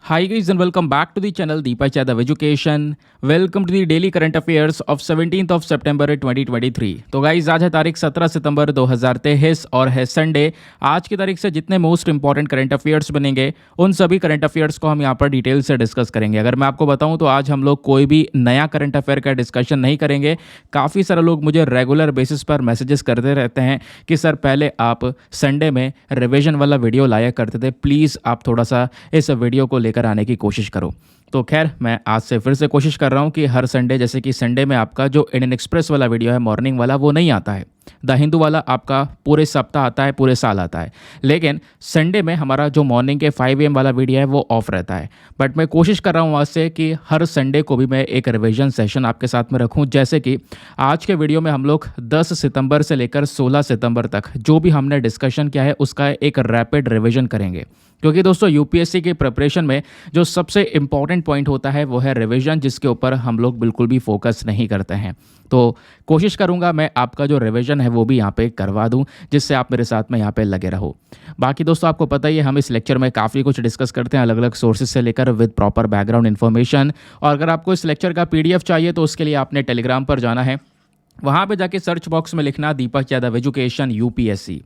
Hi guys and welcome back to the channel Deepak Yadav Education. Welcome to the daily current affairs of 17th of September 2023. तो guys आज है तारीख 17 सितंबर 2023 और है Sunday. आज की तारीख से जितने मोस्ट इंपॉर्टेंट करंट अफेयर्स बनेंगे उन सभी करंट अफेयर्स को हम यहाँ पर डिटेल से डिस्कस करेंगे। अगर मैं आपको बताऊँ तो आज हम लोग कोई भी नया करंट अफेयर का डिस्कशन नहीं करेंगे। काफ़ी सारे लोग मुझे रेगुलर बेसिस पर मैसेजेस करते रहते हैं कि सर पहले आप संडे में रिविजन वाला वीडियो लाया करते थे, प्लीज़ आप थोड़ा सा इस वीडियो को लेकर आने की कोशिश करो। तो खैर मैं आज से फिर से कोशिश कर रहा हूँ कि हर संडे, जैसे कि संडे में आपका जो इंडियन एक्सप्रेस वाला वीडियो है मॉर्निंग वाला, वो नहीं आता है। द हिंदू वाला आपका पूरे सप्ताह आता है, पूरे साल आता है, लेकिन संडे में हमारा जो मॉर्निंग के 5 AM वाला वीडियो है वो ऑफ रहता है। बट मैं कोशिश कर रहा हूँ आज से कि हर संडे को भी मैं एक रिवीजन सेशन आपके साथ में रखूँ। जैसे कि आज के वीडियो में हम लोग 10 सितंबर से लेकर 16 सितंबर तक जो भी हमने डिस्कशन किया है उसका एक रैपिड रिवीजन करेंगे, क्योंकि दोस्तों यूपीएससी के प्रिपरेशन में जो सबसे इम्पॉर्टेंट पॉइंट होता है वो है रिवीजन, जिसके ऊपर हम लोग बिल्कुल भी फोकस नहीं करते हैं। तो कोशिश करूंगा मैं आपका जो रिवीजन है वो भी यहाँ पे करवा दूं, जिससे आप मेरे साथ में यहाँ पे लगे रहो। बाकी दोस्तों आपको पता ही है हम इस लेक्चर में काफ़ी कुछ डिस्कस करते हैं, अलग अलग सोर्सेज से लेकर विद प्रॉपर बैकग्राउंड इन्फॉर्मेशन। और अगर आपको इस लेक्चर का PDF चाहिए तो उसके लिए आपने टेलीग्राम पर जाना है। वहाँ पे जाके सर्च बॉक्स में लिखना दीपक यादव एजुकेशन यूपीएससी,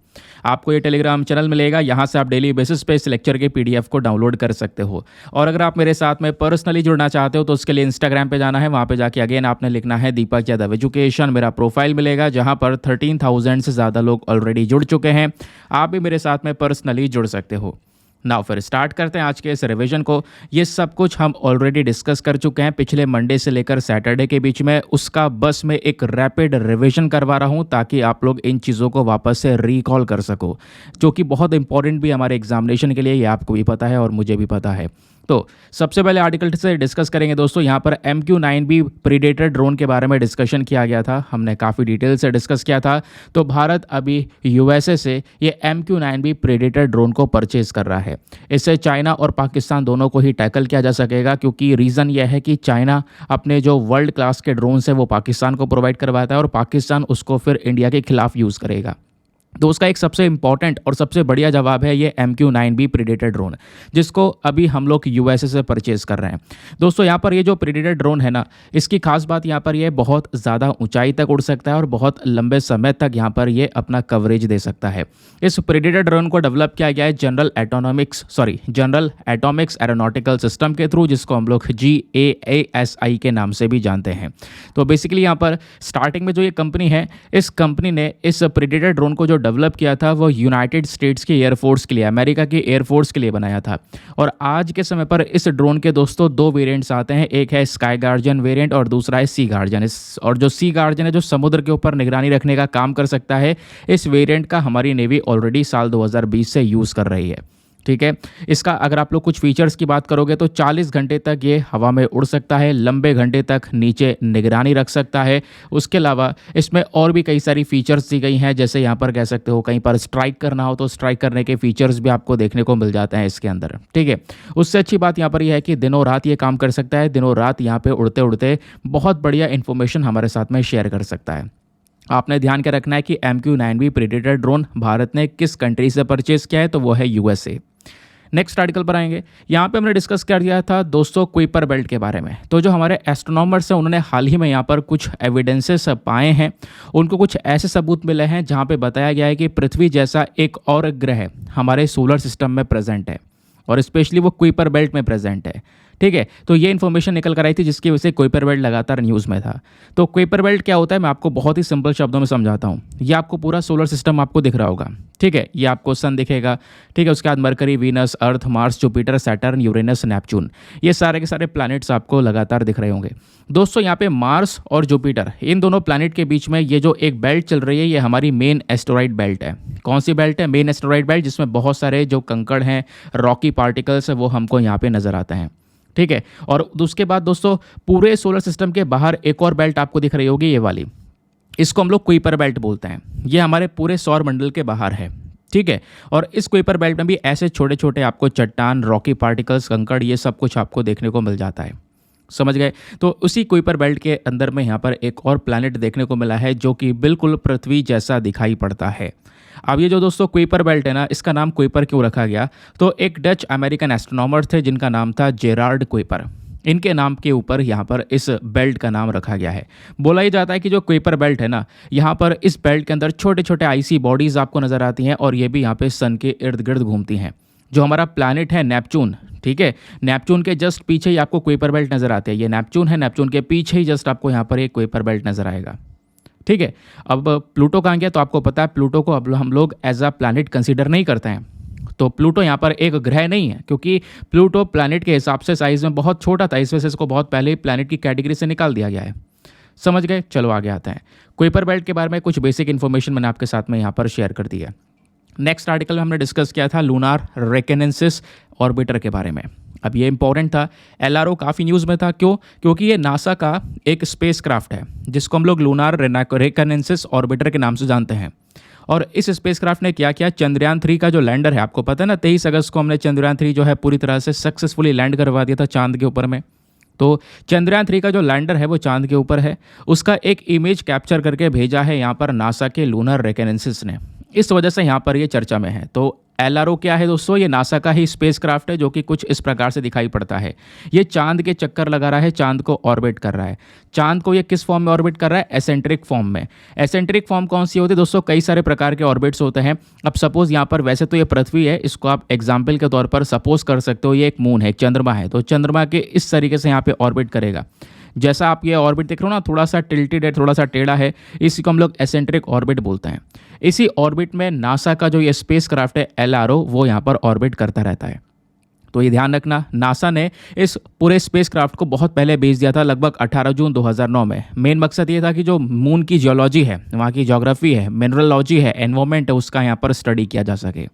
आपको ये टेलीग्राम चैनल मिलेगा। यहाँ से आप डेली बेसिस पे इस लेक्चर के PDF को डाउनलोड कर सकते हो। और अगर आप मेरे साथ में पर्सनली जुड़ना चाहते हो तो उसके लिए इंस्टाग्राम पे जाना है। वहाँ पे जाके अगेन आपने लिखना है दीपक यादव एजुकेशन, मेरा प्रोफाइल मिलेगा जहाँ पर 13,000 से ज़्यादा लोग ऑलरेडी जुड़ चुके हैं। आप भी मेरे साथ में पर्सनली जुड़ सकते हो। नाउ फिर स्टार्ट करते हैं आज के इस रिवीजन को। ये सब कुछ हम ऑलरेडी डिस्कस कर चुके हैं पिछले मंडे से लेकर सैटरडे के बीच में। उसका बस मैं एक रैपिड रिवीजन करवा रहा हूँ ताकि आप लोग इन चीज़ों को वापस से रिकॉल कर सको, जो कि बहुत इंपॉर्टेंट भी हमारे एग्जामिनेशन के लिए, ये आपको भी पता है और मुझे भी पता है। तो सबसे पहले आर्टिकल से डिस्कस करेंगे दोस्तों। यहाँ पर MQ-9B प्रीडेटर ड्रोन के बारे में डिस्कशन किया गया था, हमने काफ़ी डिटेल से डिस्कस किया था। तो भारत अभी USA से ये MQ-9B प्रीडेटर ड्रोन को परचेज कर रहा है। इससे चाइना और पाकिस्तान दोनों को ही टैकल किया जा सकेगा, क्योंकि रीज़न यह है कि चाइना अपने जो वर्ल्ड क्लास के ड्रोन है वो पाकिस्तान को प्रोवाइड करवाता है और पाकिस्तान उसको फिर इंडिया के खिलाफ यूज़ करेगा। तो उसका एक सबसे इंपॉर्टेंट और सबसे बढ़िया जवाब है ये MQ-9B प्रीडेटर ड्रोन, जिसको अभी हम लोग USA से परचेज कर रहे हैं। दोस्तों यहाँ पर ये जो प्रीडेटर ड्रोन है ना, इसकी खास बात यहाँ पर ये बहुत ज़्यादा ऊंचाई तक उड़ सकता है और बहुत लंबे समय तक यहाँ पर ये अपना कवरेज दे सकता है। इस प्रीडेटर ड्रोन को डेवलप किया गया है जनरल एटॉमिक्स एरोनॉटिकल सिस्टम के थ्रू, जिसको हम लोग GAASI के नाम से भी जानते हैं। तो बेसिकली यहाँ पर स्टार्टिंग में जो ये कंपनी है, इस कंपनी ने इस प्रीडेटर ड्रोन को जो डेवलप किया था वो यूनाइटेड स्टेट्स की एयरफोर्स के लिए, अमेरिका की एयरफोर्स के लिए बनाया था। और आज के समय पर इस ड्रोन के दोस्तों 2 वेरिएंट्स आते हैं, एक है स्काई गार्जियन वेरिएंट और दूसरा है सी गार्जियन। और जो सी गार्जियन है जो समुद्र के ऊपर निगरानी रखने का काम कर सकता है, इस वेरिएंट का हमारी नेवी ऑलरेडी साल 2020 से यूज़ कर रही है। ठीक है, इसका अगर आप लोग कुछ फीचर्स की बात करोगे तो 40 घंटे तक ये हवा में उड़ सकता है, लंबे घंटे तक नीचे निगरानी रख सकता है। उसके अलावा इसमें और भी कई सारी फीचर्स दी गई हैं, जैसे यहाँ पर कह सकते हो कहीं पर स्ट्राइक करना हो तो स्ट्राइक करने के फीचर्स भी आपको देखने को मिल जाते हैं इसके अंदर। ठीक है, उससे अच्छी बात यहाँ पर यह है कि दिनों रात ये काम कर सकता है, दिनों रात यहाँ पर उड़ते उड़ते बहुत बढ़िया इन्फॉर्मेशन हमारे साथ में शेयर कर सकता है। आपने ध्यान क्या रखना है कि MQ-9B प्रीडेटर ड्रोन भारत ने किस कंट्री से परचेज किया है, तो वो है USA। नेक्स्ट आर्टिकल पर आएंगे। यहाँ पे हमने डिस्कस कर दिया था दोस्तों कुइपर बेल्ट के बारे में। तो जो हमारे एस्ट्रोनॉमर्स हैं उन्होंने हाल ही में यहाँ पर कुछ एविडेंसेस पाए हैं, उनको कुछ ऐसे सबूत मिले हैं जहाँ पे बताया गया है कि पृथ्वी जैसा एक और ग्रह हमारे सोलर सिस्टम में प्रेजेंट है, और स्पेशली वो कुइपर बेल्ट में प्रेजेंट है। ठीक है, तो ये इन्फॉर्मेशन निकल कर आई थी जिसकी वजह से कुइपर बेल्ट लगातार न्यूज़ में था। तो कुइपर बेल्ट क्या होता है मैं आपको बहुत ही सिंपल शब्दों में समझाता हूँ। ये आपको पूरा सोलर सिस्टम आपको दिख रहा होगा। ठीक है, ये आपको सन दिखेगा। ठीक है, उसके बाद Mercury, Venus, Earth, Mars, Jupiter, Saturn, Uranus, Neptune, ये सारे के सारे प्लैनेट्स आपको लगातार दिख रहे होंगे। दोस्तों यहाँ पे मार्स और जुपिटर, इन दोनों प्लैनेट के बीच में ये जो एक बेल्ट चल रही है ये हमारी मेन एस्टेरॉइड बेल्ट है। कौन सी बेल्ट है? मेन एस्टेरॉइड बेल्ट, जिसमें बहुत सारे जो कंकड़ हैं, रॉकी पार्टिकल्स है, वो हमको यहाँ पे नजर आते हैं। ठीक है, और उसके बाद दोस्तों पूरे सोलर सिस्टम के बाहर एक और बेल्ट आपको दिख रही होगी, ये वाली, इसको हम लोग कुइपर बेल्ट बोलते हैं। ये हमारे पूरे सौर मंडल के बाहर है। ठीक है, और इस कुइपर बेल्ट में भी ऐसे छोटे छोटे आपको चट्टान, रॉकी पार्टिकल्स, कंकड़, ये सब कुछ आपको देखने को मिल जाता है। समझ गए? तो उसी कुइपर बेल्ट के अंदर में यहाँ पर एक और प्लैनेट देखने को मिला है जो कि बिल्कुल पृथ्वी जैसा दिखाई पड़ता है। अब ये जो दोस्तों कुइपर बेल्ट है ना, इसका नाम कुइपर क्यों रखा गया? तो एक डच अमेरिकन एस्ट्रोनॉमर थे जिनका नाम था जेरार्ड कुइपर। इनके नाम के ऊपर यहाँ पर इस बेल्ट का नाम रखा गया है। बोला ही जाता है कि जो कुइपर बेल्ट है ना, यहाँ पर इस बेल्ट के अंदर छोटे छोटे आइसी बॉडीज़ आपको नज़र आती हैं और ये भी यहाँ पे सन के इर्द गिर्द घूमती हैं। जो हमारा प्लैनेट है नेपच्यून, ठीक है, नेपच्यून के जस्ट पीछे ही आपको कुइपर बेल्ट नज़र आते हैं। ये नेपच्यून है, नेपच्यून के पीछे ही जस्ट आपको यहाँ पर एक कुइपर बेल्ट नज़र आएगा। ठीक है, अब प्लूटो कहाँ गया? तो आपको पता है प्लूटो को अब हम लोग एज अ प्लैनेट कंसीडर नहीं करते हैं। तो प्लूटो यहाँ पर एक ग्रह नहीं है, क्योंकि प्लूटो प्लैनेट के हिसाब से साइज़ में बहुत छोटा था, इस वजह से इसको बहुत पहले ही प्लैनेट की कैटेगरी से निकाल दिया गया है। समझ गए? चलो आगे आते हैं। कुइपर बेल्ट के बारे में कुछ बेसिक इन्फॉर्मेशन मैंने आपके साथ में यहाँ पर शेयर कर दी है। नेक्स्ट आर्टिकल में हमने डिस्कस किया था लूनार रेकनेंसिस ऑर्बिटर के बारे में। अब ये इंपॉर्टेंट था, एलआरओ काफ़ी न्यूज़ में था। क्यों? क्योंकि ये नासा का एक स्पेस क्राफ्ट है जिसको हम लोग लूनार रेकनेंसिस ऑर्बिटर के नाम से जानते हैं। और इस स्पेसक्राफ्ट ने क्या किया? चंद्रयान 3 का जो लैंडर है, आपको पता है ना, 23 अगस्त को हमने चंद्रयान 3 जो है पूरी तरह से सक्सेसफुली लैंड करवा दिया था चांद के ऊपर में। तो चंद्रयान 3 का जो लैंडर है वो चांद के ऊपर है, उसका एक इमेज कैप्चर करके भेजा है यहाँ पर नासा के लूनर रेकनेंसिस ने। इस वजह से यहाँ पर ये चर्चा में है। तो एलआरओ क्या है दोस्तों? ये नासा का ही स्पेसक्राफ्ट है जो कि कुछ इस प्रकार से दिखाई पड़ता है। ये चांद के चक्कर लगा रहा है, चांद को ऑर्बिट कर रहा है। चांद को ये किस फॉर्म में ऑर्बिट कर रहा है? एसेंट्रिक फॉर्म में। एसेंट्रिक फॉर्म कौन सी होती है दोस्तों? कई सारे प्रकार के ऑर्बिट्स होते हैं। अब सपोज यहाँ पर वैसे तो ये पृथ्वी है, इसको आप एग्जाम्पल के तौर पर सपोज कर सकते हो ये एक मून है, एक चंद्रमा है। तो चंद्रमा के इस तरीके से यहाँ पे ऑर्बिट करेगा। जैसा आप ये ऑर्बिट देख रहे हो ना, थोड़ा सा टिल्टेड है, थोड़ा सा टेढ़ा है, इसी को हम लोग एसेंट्रिक ऑर्बिट बोलते हैं। इसी ऑर्बिट में नासा का जो ये स्पेस क्राफ्ट है एलआरओ, वो यहाँ पर ऑर्बिट करता रहता है। तो ये ध्यान रखना, नासा ने इस पूरे स्पेस क्राफ्ट को बहुत पहले भेज दिया था, लगभग 18 जून 2009 में। मेन मकसद ये था कि जो मून की जियोलॉजी है, वहाँ की ज्योग्राफी है, मिनरलॉजी है, एनवायरमेंट है, उसका यहाँ पर स्टडी किया जा सके।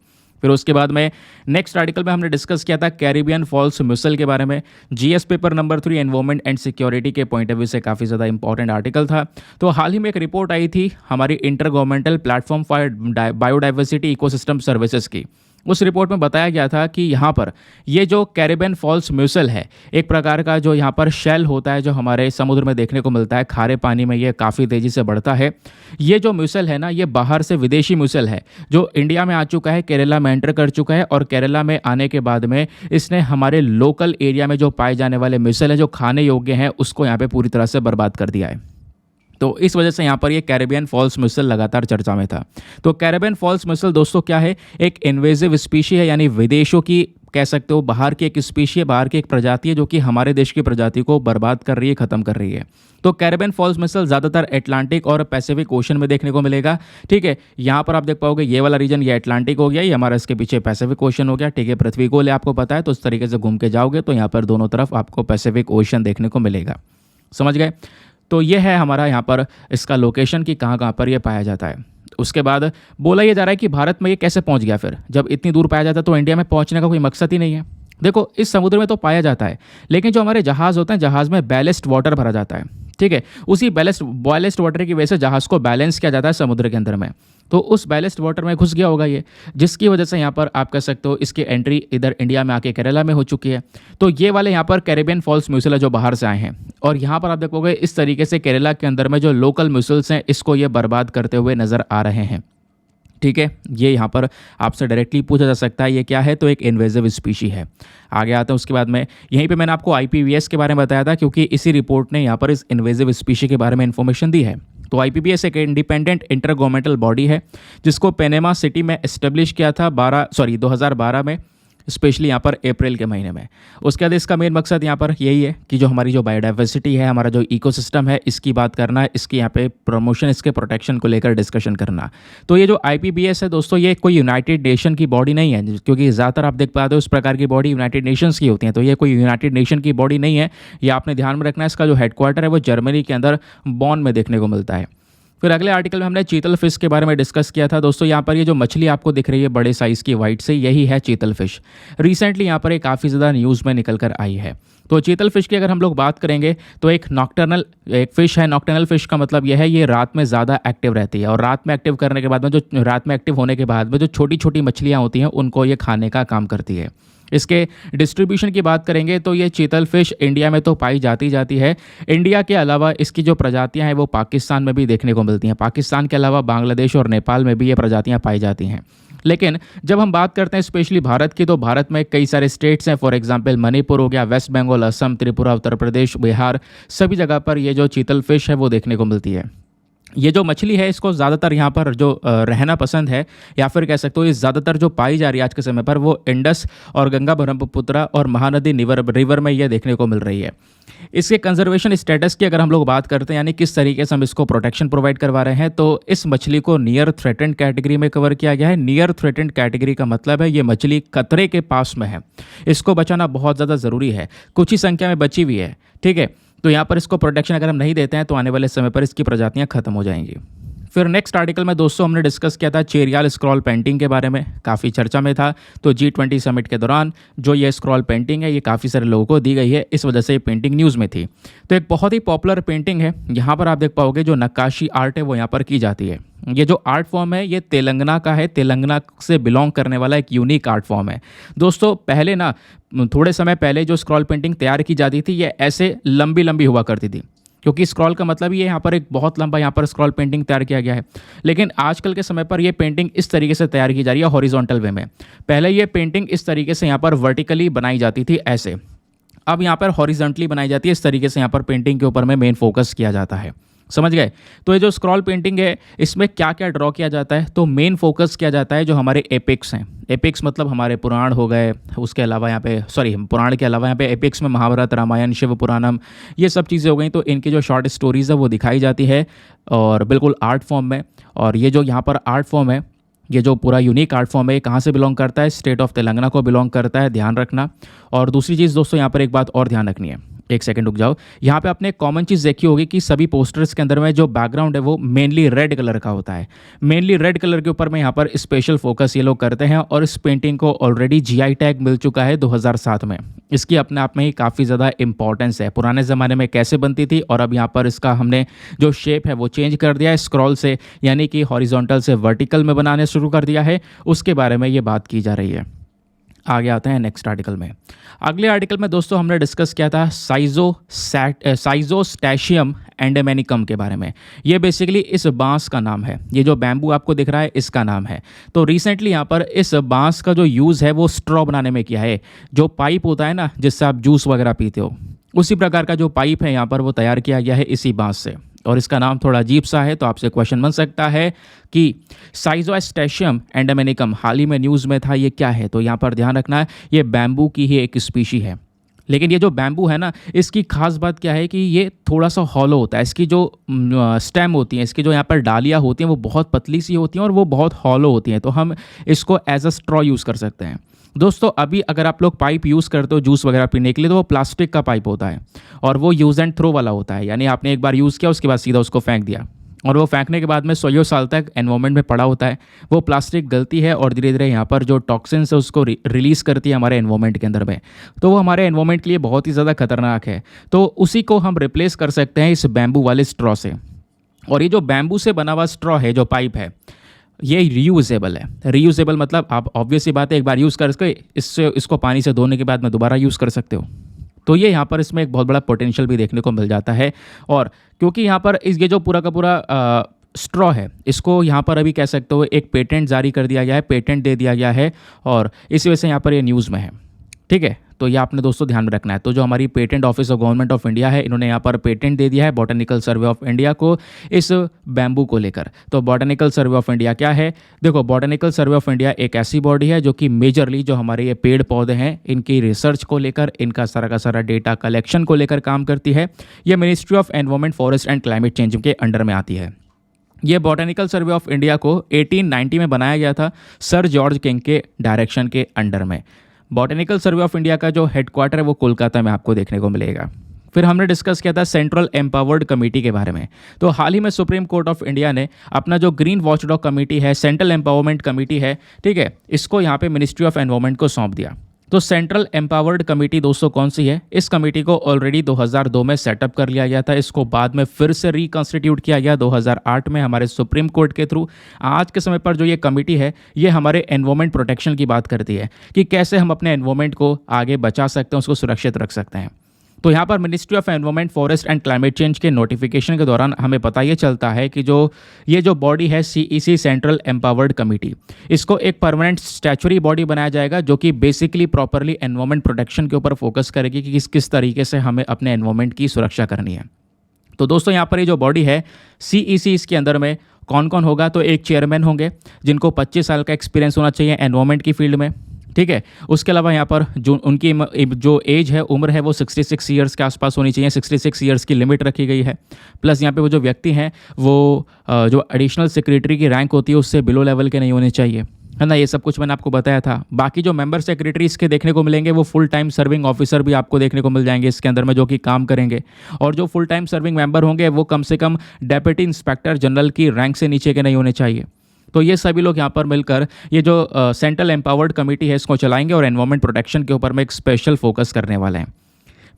फिर उसके बाद में नेक्स्ट आर्टिकल में हमने डिस्कस किया था कैरिबियन फॉल्स मिसल के बारे में। GS paper number 3 environment and security के पॉइंट ऑफ व्यू से काफ़ी ज़्यादा इंपॉर्टेंट आर्टिकल था। तो हाल ही में एक रिपोर्ट आई थी हमारी inter governmental platform for biodiversity ecosystem services की। उस रिपोर्ट में बताया गया था कि यहाँ पर ये जो कैरिबियन फॉल्स म्यूसल है, एक प्रकार का जो यहाँ पर शेल होता है जो हमारे समुद्र में देखने को मिलता है, खारे पानी में ये काफ़ी तेज़ी से बढ़ता है। ये जो म्यूसल है ना, ये बाहर से विदेशी म्यूसल है जो इंडिया में आ चुका है, केरला में एंटर कर चुका है। और केरला में आने के बाद में इसने हमारे लोकल एरिया में जो पाए जाने वाले म्यूसल हैं जो खाने योग्य हैं, उसको यहाँ पर पूरी तरह से बर्बाद कर दिया है। तो इस वजह से यहाँ पर ये कैरिबियन फॉल्स मिसल लगातार चर्चा में था। तो कैरिबियन फॉल्स मिसल दोस्तों क्या है? एक इन्वेजिव स्पीशी है, यानी विदेशों की कह सकते हो, बाहर की एक स्पीशी है, बाहर की एक प्रजाति है जो कि हमारे देश की प्रजाति को बर्बाद कर रही है, ख़त्म कर रही है। तो कैरिबियन फॉल्स मिसल ज़्यादातर अटलांटिक और पैसिफिक ओशन में देखने को मिलेगा। ठीक है, यहाँ पर आप देख पाओगे ये वाला रीजन, ये अटलांटिक हो गया, ये हमारा इसके पीछे पैसिफिक ओशन हो गया। ठीक है, पृथ्वी गोल है, आपको पता है। तो इस तरीके से घूम के जाओगे तो यहाँ पर दोनों तरफ आपको पैसिफिक ओशन देखने को मिलेगा। समझ गए? तो ये है हमारा यहाँ पर इसका लोकेशन कि कहाँ कहाँ पर ये पाया जाता है। उसके बाद बोला ये जा रहा है कि भारत में ये कैसे पहुँच गया। फिर जब इतनी दूर पाया जाता है तो इंडिया में पहुँचने का कोई मकसद ही नहीं है। देखो, इस समुद्र में तो पाया जाता है, लेकिन जो हमारे जहाज़ होते हैं, जहाज़ में बैलेस्ट वाटर भरा जाता है। ठीक है, उसी बैलेस्ट वाटर की वजह से जहाज़ को बैलेंस किया जाता है समुद्र के अंदर में। तो उस बैलेस्ट वाटर में घुस गया होगा ये, जिसकी वजह से यहाँ पर आप कह सकते हो इसकी एंट्री इधर इंडिया में आके केरला में हो चुकी है। तो ये वाले यहाँ पर कैरिबियन फॉल्स म्यूसल है जो बाहर से आए हैं, और यहाँ पर आप देखोगे इस तरीके से केरला के अंदर में जो लोकल म्यूसल्स हैं, इसको ये बर्बाद करते हुए नज़र आ रहे हैं। ठीक है, ये यहाँ पर आपसे डायरेक्टली पूछा जा सकता है ये क्या है, तो एक इन्वेजिव स्पीशी है। आगे आते हैं उसके बाद में, यहीं पे मैंने आपको IPBES के बारे में बताया था, क्योंकि इसी रिपोर्ट ने यहाँ पर इस इन्वेजिव स्पीशी के बारे में इन्फॉर्मेशन दी है। तो IPBES एक इंडिपेंडेंट इंटर गवर्नमेंटल बॉडी है जिसको पेनेमा सिटी में इस्टेब्लिश किया था 2012 में, स्पेशली यहाँ पर अप्रैल के महीने में। उसके बाद इसका मेन मकसद यहाँ पर यही है कि जो हमारी जो बायोडाइवर्सिटी है, हमारा जो इकोसिस्टम है, इसकी बात करना है, इसकी यहाँ पे प्रमोशन, इसके प्रोटेक्शन को लेकर डिस्कशन करना। तो ये जो IPBES है दोस्तों, ये कोई यूनाइटेड नेशन की बॉडी नहीं है, क्योंकि ज़्यादातर आप देख पाते हो उस प्रकार की बॉडी यूनाइटेड नेशंस की होती हैं। तो ये कोई यूनाइटेड नेशन की बॉडी नहीं है, ये आपने ध्यान में रखना है। इसका जो हेडक्वार्टर है वो जर्मनी के अंदर बॉन में देखने को मिलता है। फिर अगले आर्टिकल में हमने चीतल फिश के बारे में डिस्कस किया था दोस्तों। यहाँ पर ये जो मछली आपको दिख रही है बड़े साइज़ की वाइट से, यही है चीतल फिश। रिसेंटली यहाँ पर एक काफ़ी ज़्यादा न्यूज़ में निकल कर आई है। तो चीतल फिश की अगर हम लोग बात करेंगे तो एक नॉक्टर्नल एक फ़िश है। नॉक्टर्नल फिश का मतलब यह है ये रात में ज़्यादा एक्टिव रहती है, और रात में एक्टिव करने के बाद में, जो रात में एक्टिव होने के बाद में जो छोटी छोटी मछलियाँ होती हैं उनको ये खाने का काम करती है। इसके डिस्ट्रीब्यूशन की बात करेंगे तो ये चीतल फिश इंडिया में तो पाई जाती है। इंडिया के अलावा इसकी जो प्रजातियां हैं वो पाकिस्तान में भी देखने को मिलती हैं। पाकिस्तान के अलावा बांग्लादेश और नेपाल में भी ये प्रजातियां पाई जाती हैं। लेकिन जब हम बात करते हैं स्पेशली भारत की, तो भारत में कई सारे स्टेट्स हैं। फॉर एग्जांपल मणिपुर हो गया, वेस्ट बंगाल, असम, त्रिपुरा, उत्तर प्रदेश, बिहार, सभी जगह पर ये जो चीतल फिश है वो देखने को मिलती है। ये जो मछली है इसको ज़्यादातर यहाँ पर जो रहना पसंद है, या फिर कह सकते हो ये ज़्यादातर जो पाई जा रही है आज के समय पर, वो इंडस और गंगा, ब्रह्मपुत्र और महानदी रिवर में ये देखने को मिल रही है। इसके कंजर्वेशन स्टेटस की अगर हम लोग बात करते हैं, यानी किस तरीके से हम इसको प्रोटेक्शन प्रोवाइड करवा रहे हैं, तो इस मछली को नियर थ्रेटेंड कैटेगरी में कवर किया गया है। नियर थ्रेटेंड कैटेगरी का मतलब है ये मछली खतरे के पास में है, इसको बचाना बहुत ज़्यादा ज़रूरी है। कुछ ही संख्या में बची हुई है, ठीक है। तो यहाँ पर इसको प्रोटेक्शन अगर हम नहीं देते हैं तो आने वाले समय पर इसकी प्रजातियाँ खत्म हो जाएंगी। फिर नेक्स्ट आर्टिकल में दोस्तों हमने डिस्कस किया था चेरियाल स्क्रॉल पेंटिंग के बारे में, काफ़ी चर्चा में था। तो G20 समिट के दौरान जो ये स्क्रॉल पेंटिंग है ये काफ़ी सारे लोगों को दी गई है, इस वजह से ये पेंटिंग न्यूज़ में थी। तो एक बहुत ही पॉपुलर पेंटिंग है। यहाँ पर आप देख पाओगे जो नक्काशी आर्ट है वो यहाँ पर की जाती है। ये जो आर्ट फॉर्म है ये तेलंगाना का है, तेलंगाना से बिलोंग करने वाला एक यूनिक आर्ट फॉर्म है। दोस्तों पहले ना, थोड़े समय पहले जो स्क्रॉल पेंटिंग तैयार की जाती थी ये ऐसे लंबी लंबी हुआ करती थी, क्योंकि स्क्रॉल का मतलब ये यहाँ पर एक बहुत लंबा यहाँ पर स्क्रॉल पेंटिंग तैयार किया गया है। लेकिन आजकल के समय पर ये पेंटिंग इस तरीके से तैयार की जा रही है हॉरिजॉन्टल वे में। पहले ये पेंटिंग इस तरीके से यहाँ पर वर्टिकली बनाई जाती थी ऐसे, अब यहाँ पर हॉरिजॉन्टली बनाई जाती है। इस तरीके से यहाँ पर पेंटिंग के ऊपर में मेन फोकस किया जाता है, समझ गए। तो ये जो स्क्रॉल पेंटिंग है इसमें क्या क्या ड्रॉ किया जाता है, तो मेन फोकस किया जाता है जो हमारे एपिक्स हैं। एपिक्स मतलब हमारे पुराण हो गए, उसके अलावा यहाँ पे पुराण के अलावा यहाँ पे एपिक्स में महाभारत, रामायण, शिव पुराणम, ये सब चीज़ें हो गई। तो इनकी जो शॉर्ट स्टोरीज़ है वो दिखाई जाती है और बिल्कुल आर्ट फॉर्म में। और ये जो यहाँ पर आर्ट फॉर्म है, ये जो पूरा यूनिक आर्ट फॉर्म है, ये कहाँ से बिलोंग करता है, स्टेट ऑफ तेलंगाना को बिलोंग करता है, ध्यान रखना। और दूसरी चीज़ दोस्तों यहाँ पर एक बात और ध्यान रखनी है, एक सेकंड रुक जाओ। यहाँ पे आपने कॉमन चीज़ देखी होगी कि सभी पोस्टर्स के अंदर में जो बैकग्राउंड है वो मेनली रेड कलर का होता है। मेनली रेड कलर के ऊपर में यहाँ पर स्पेशल फोकस ये लोग करते हैं। और इस पेंटिंग को ऑलरेडी GI टैग मिल चुका है 2007 में। इसकी अपने आप में ही काफ़ी ज़्यादा इंपॉर्टेंस है। पुराने ज़माने में कैसे बनती थी और अब यहाँ पर इसका हमने जो शेप है वो चेंज कर दिया है, स्क्रॉल से यानी कि हॉरिजॉन्टल से वर्टिकल में बनाने शुरू कर दिया है, उसके बारे में ये बात की जा रही है। आगे आते हैं नेक्स्ट आर्टिकल में। अगले आर्टिकल में दोस्तों हमने डिस्कस किया था साइजोस्टैशियम एंडेमेनिकम के बारे में। ये बेसिकली इस बांस का नाम है, ये जो बैम्बू आपको दिख रहा है इसका नाम है। तो रिसेंटली यहाँ पर इस बांस का जो यूज़ है वो स्ट्रॉ बनाने में किया है। जो पाइप होता है ना जिससे आप जूस वगैरह पीते हो, उसी प्रकार का जो पाइप है यहाँ पर वो तैयार किया गया है इसी बांस से। और इसका नाम थोड़ा अजीब सा है, तो आपसे क्वेश्चन बन सकता है कि साइजोस्टैशियम एंडेमेनिकम हाल ही में न्यूज़ में था, ये क्या है। तो यहाँ पर ध्यान रखना है, ये बैम्बू की ही एक स्पीशी है। लेकिन ये जो बैम्बू है ना, इसकी खास बात क्या है कि ये थोड़ा सा हॉलो होता है। इसकी जो स्टेम होती हैं, इसकी जो यहाँ पर डालियाँ होती हैं वो बहुत पतली सी होती हैं और वो बहुत हॉलो होती हैं। तो हम इसको एज अ स्ट्रॉ यूज़ कर सकते हैं। दोस्तों अभी अगर आप लोग पाइप यूज़ करते हो जूस वगैरह पीने के लिए, तो वो प्लास्टिक का पाइप होता है और वो यूज़ एंड थ्रो वाला होता है। यानी आपने एक बार यूज़ किया उसके बाद सीधा उसको फेंक दिया, और वो फेंकने के बाद में 100 साल तक एनवायरनमेंट में पड़ा होता है। वो प्लास्टिक गलती है और धीरे धीरे यहाँ पर जो टॉक्सिन्स है उसको रिलीज़ करती है हमारे एनवायरनमेंट के अंदर में। तो वो हमारे एनवायरनमेंट के लिए बहुत ही ज़्यादा खतरनाक है। तो उसी को हम रिप्लेस कर सकते हैं इस बैम्बू वाले स्ट्रॉ से। और ये जो बैम्बू से बना हुआ स्ट्रॉ है, जो पाइप है, ये रीयूजेबल है। रीयूजेबल मतलब आप ऑब्वियस सी बात है, एक बार यूज़ करके इसको पानी से धोने के बाद में दोबारा यूज़ कर सकते हो। तो ये यहाँ पर इसमें एक बहुत बड़ा पोटेंशियल भी देखने को मिल जाता है। और क्योंकि यहाँ पर ये जो पूरा का पूरा स्ट्रॉ है, इसको यहाँ पर अभी कह सकते हो एक पेटेंट जारी कर दिया गया है, पेटेंट दे दिया गया है, और इसी वजह से यहाँ पर ये न्यूज़ में है, ठीक है। तो ये आपने दोस्तों ध्यान में रखना है। तो जो हमारी patent office of government of India है, इन्होंने यहाँ पर पेटेंट दे दिया है बॉटनिकल सर्वे ऑफ इंडिया को इस बैम्बू को लेकर। तो बॉटनिकल सर्वे ऑफ इंडिया क्या है, देखो बॉटनिकल सर्वे ऑफ इंडिया एक ऐसी बॉडी है जो कि मेजरली जो हमारे ये पेड़ पौधे हैं इनकी रिसर्च को लेकर, इनका सारा का सारा डेटा कलेक्शन को लेकर काम करती है। ये ministry of environment, forest and climate change के अंडर में आती है। ये बॉटनिकल सर्वे ऑफ इंडिया को 1890 में बनाया गया था सर जॉर्ज किंग के डायरेक्शन के अंडर में। बॉटनिकल सर्वे ऑफ इंडिया का जो हेडक्वार्टर है वो कोलकाता में आपको देखने को मिलेगा। फिर हमने डिस्कस किया था सेंट्रल एम्पावर्ड कमेटी के बारे में। तो हाल ही में सुप्रीम कोर्ट ऑफ इंडिया ने अपना जो ग्रीन वॉचडॉग कमेटी है, सेंट्रल एम्पावरमेंट कमेटी है, ठीक है, इसको यहाँ पे मिनिस्ट्री ऑफ एनवायरमेंट को सौंप दिया। तो सेंट्रल एम्पावर्ड कमेटी दोस्तों कौन सी है? इस कमेटी को ऑलरेडी 2002 में सेटअप कर लिया गया था। इसको बाद में फिर से रिकॉन्स्टिट्यूट किया गया 2008 में हमारे सुप्रीम कोर्ट के थ्रू। आज के समय पर जो ये कमेटी है ये हमारे एनवायरमेंट प्रोटेक्शन की बात करती है कि कैसे हम अपने एनवायरमेंट को आगे बचा सकते हैं, उसको सुरक्षित रख सकते हैं। तो यहाँ पर ministry of environment, forest and climate change के नोटिफिकेशन के दौरान हमें पता ये चलता है कि ये जो बॉडी है सीईसी, सेंट्रल एम्पावर्ड कमेटी, इसको एक परमानेंट स्टैचुरी बॉडी बनाया जाएगा जो कि बेसिकली प्रॉपरली एनवायरमेंट प्रोटेक्शन के ऊपर फोकस करेगी कि किस तरीके से हमें अपने एनवायरमेंट की सुरक्षा करनी है। तो दोस्तों यहाँ पर ये जो बॉडी है सीईसी, इसके अंदर में कौन कौन होगा? तो एक चेयरमैन होंगे जिनको 25 साल का एक्सपीरियंस होना चाहिए एनवायरमेंट की फील्ड में, ठीक है। उसके अलावा यहाँ पर जो उनकी जो एज है, उम्र है, वो 66 ईयर्स के आसपास होनी चाहिए। 66 ईयर्स की लिमिट रखी गई है। प्लस यहाँ पे वो जो व्यक्ति हैं वो जो एडिशनल सेक्रेटरी की रैंक होती है उससे बिलो लेवल के नहीं होने चाहिए, है ना। ये सब कुछ मैंने आपको बताया था। बाकी जो मेंबर सेक्रेटरी इसके देखने को मिलेंगे वो फुल टाइम सर्विंग ऑफिसर भी आपको देखने को मिल जाएंगे इसके अंदर में, जो कि काम करेंगे। और जो फुल टाइम सर्विंग मेंबर होंगे वो कम से कम डेप्यूटी इंस्पेक्टर जनरल की रैंक से नीचे के नहीं होने चाहिए। तो ये सभी लोग यहाँ पर मिलकर ये जो सेंट्रल एम्पावर्ड कमेटी है इसको चलाएंगे और एनवायरमेंट प्रोटेक्शन के ऊपर में एक स्पेशल फोकस करने वाले हैं।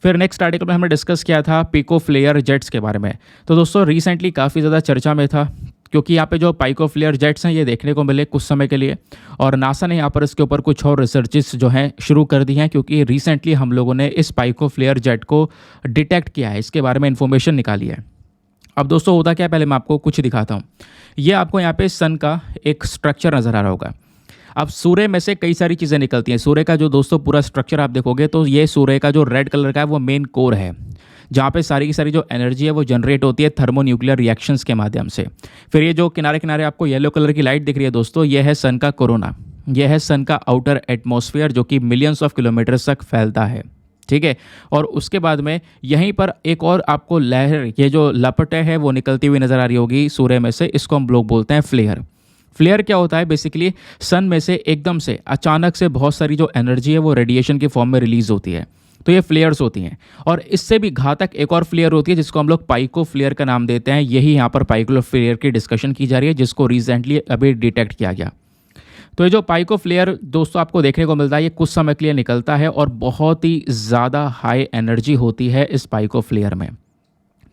फिर नेक्स्ट आर्टिकल में हमने डिस्कस किया था पिको फ्लेयर जेट्स के बारे में। तो दोस्तों रिसेंटली काफ़ी ज़्यादा चर्चा में था क्योंकि यहाँ पे जो पाइको फ्लेयर जेट्स हैं ये देखने को मिले कुछ समय के लिए, और नासा ने यहाँ पर इसके ऊपर कुछ और रिसर्चेस जो हैं शुरू कर दी हैं क्योंकि रिसेंटली हम लोगों ने इस पाइको फ्लेयर जेट को डिटेक्ट किया है, इसके बारे में इन्फॉर्मेशन निकाली है। अब दोस्तों होता क्या है, पहले मैं आपको कुछ दिखाता हूँ। ये आपको यहाँ पे सन का एक स्ट्रक्चर नज़र आ रहा होगा। अब सूर्य में से कई सारी चीज़ें निकलती हैं। सूर्य का जो दोस्तों पूरा स्ट्रक्चर आप देखोगे तो ये सूर्य का जो रेड कलर का है वो मेन कोर है, जहाँ पे सारी की सारी जो एनर्जी है वो जनरेट होती है थर्मोन्यूक्लियर रिएक्शंस के माध्यम से। फिर ये जो किनारे किनारे आपको येलो कलर की लाइट दिख रही है दोस्तों, ये है सन का कोरोना, ये है सन का आउटर एटमॉस्फेयर जो कि मिलियंस ऑफ किलोमीटर्स तक फैलता है, ठीक है। और उसके बाद में यहीं पर एक और आपको लहर, ये जो लपटें है वो निकलती हुई नज़र आ रही होगी सूर्य में से, इसको हम लोग बोलते हैं फ्लेयर। फ्लेयर क्या होता है? बेसिकली सन में से एकदम से अचानक से बहुत सारी जो एनर्जी है वो रेडिएशन के फॉर्म में रिलीज होती है, तो ये फ्लेयर्स होती हैं। और इससे भी घातक एक और फ्लेयर होती है जिसको हम लोग पाइको फ्लेयर का नाम देते हैं। यही यहाँ पर पाइको फ्लेयर की डिस्कशन की जा रही है जिसको रिसेंटली अभी डिटेक्ट किया गया। तो ये जो पाइको फ्लेयर दोस्तों आपको देखने को मिलता है ये कुछ समय के लिए निकलता है और बहुत ही ज़्यादा हाई एनर्जी होती है इस पाइको फ्लेयर में,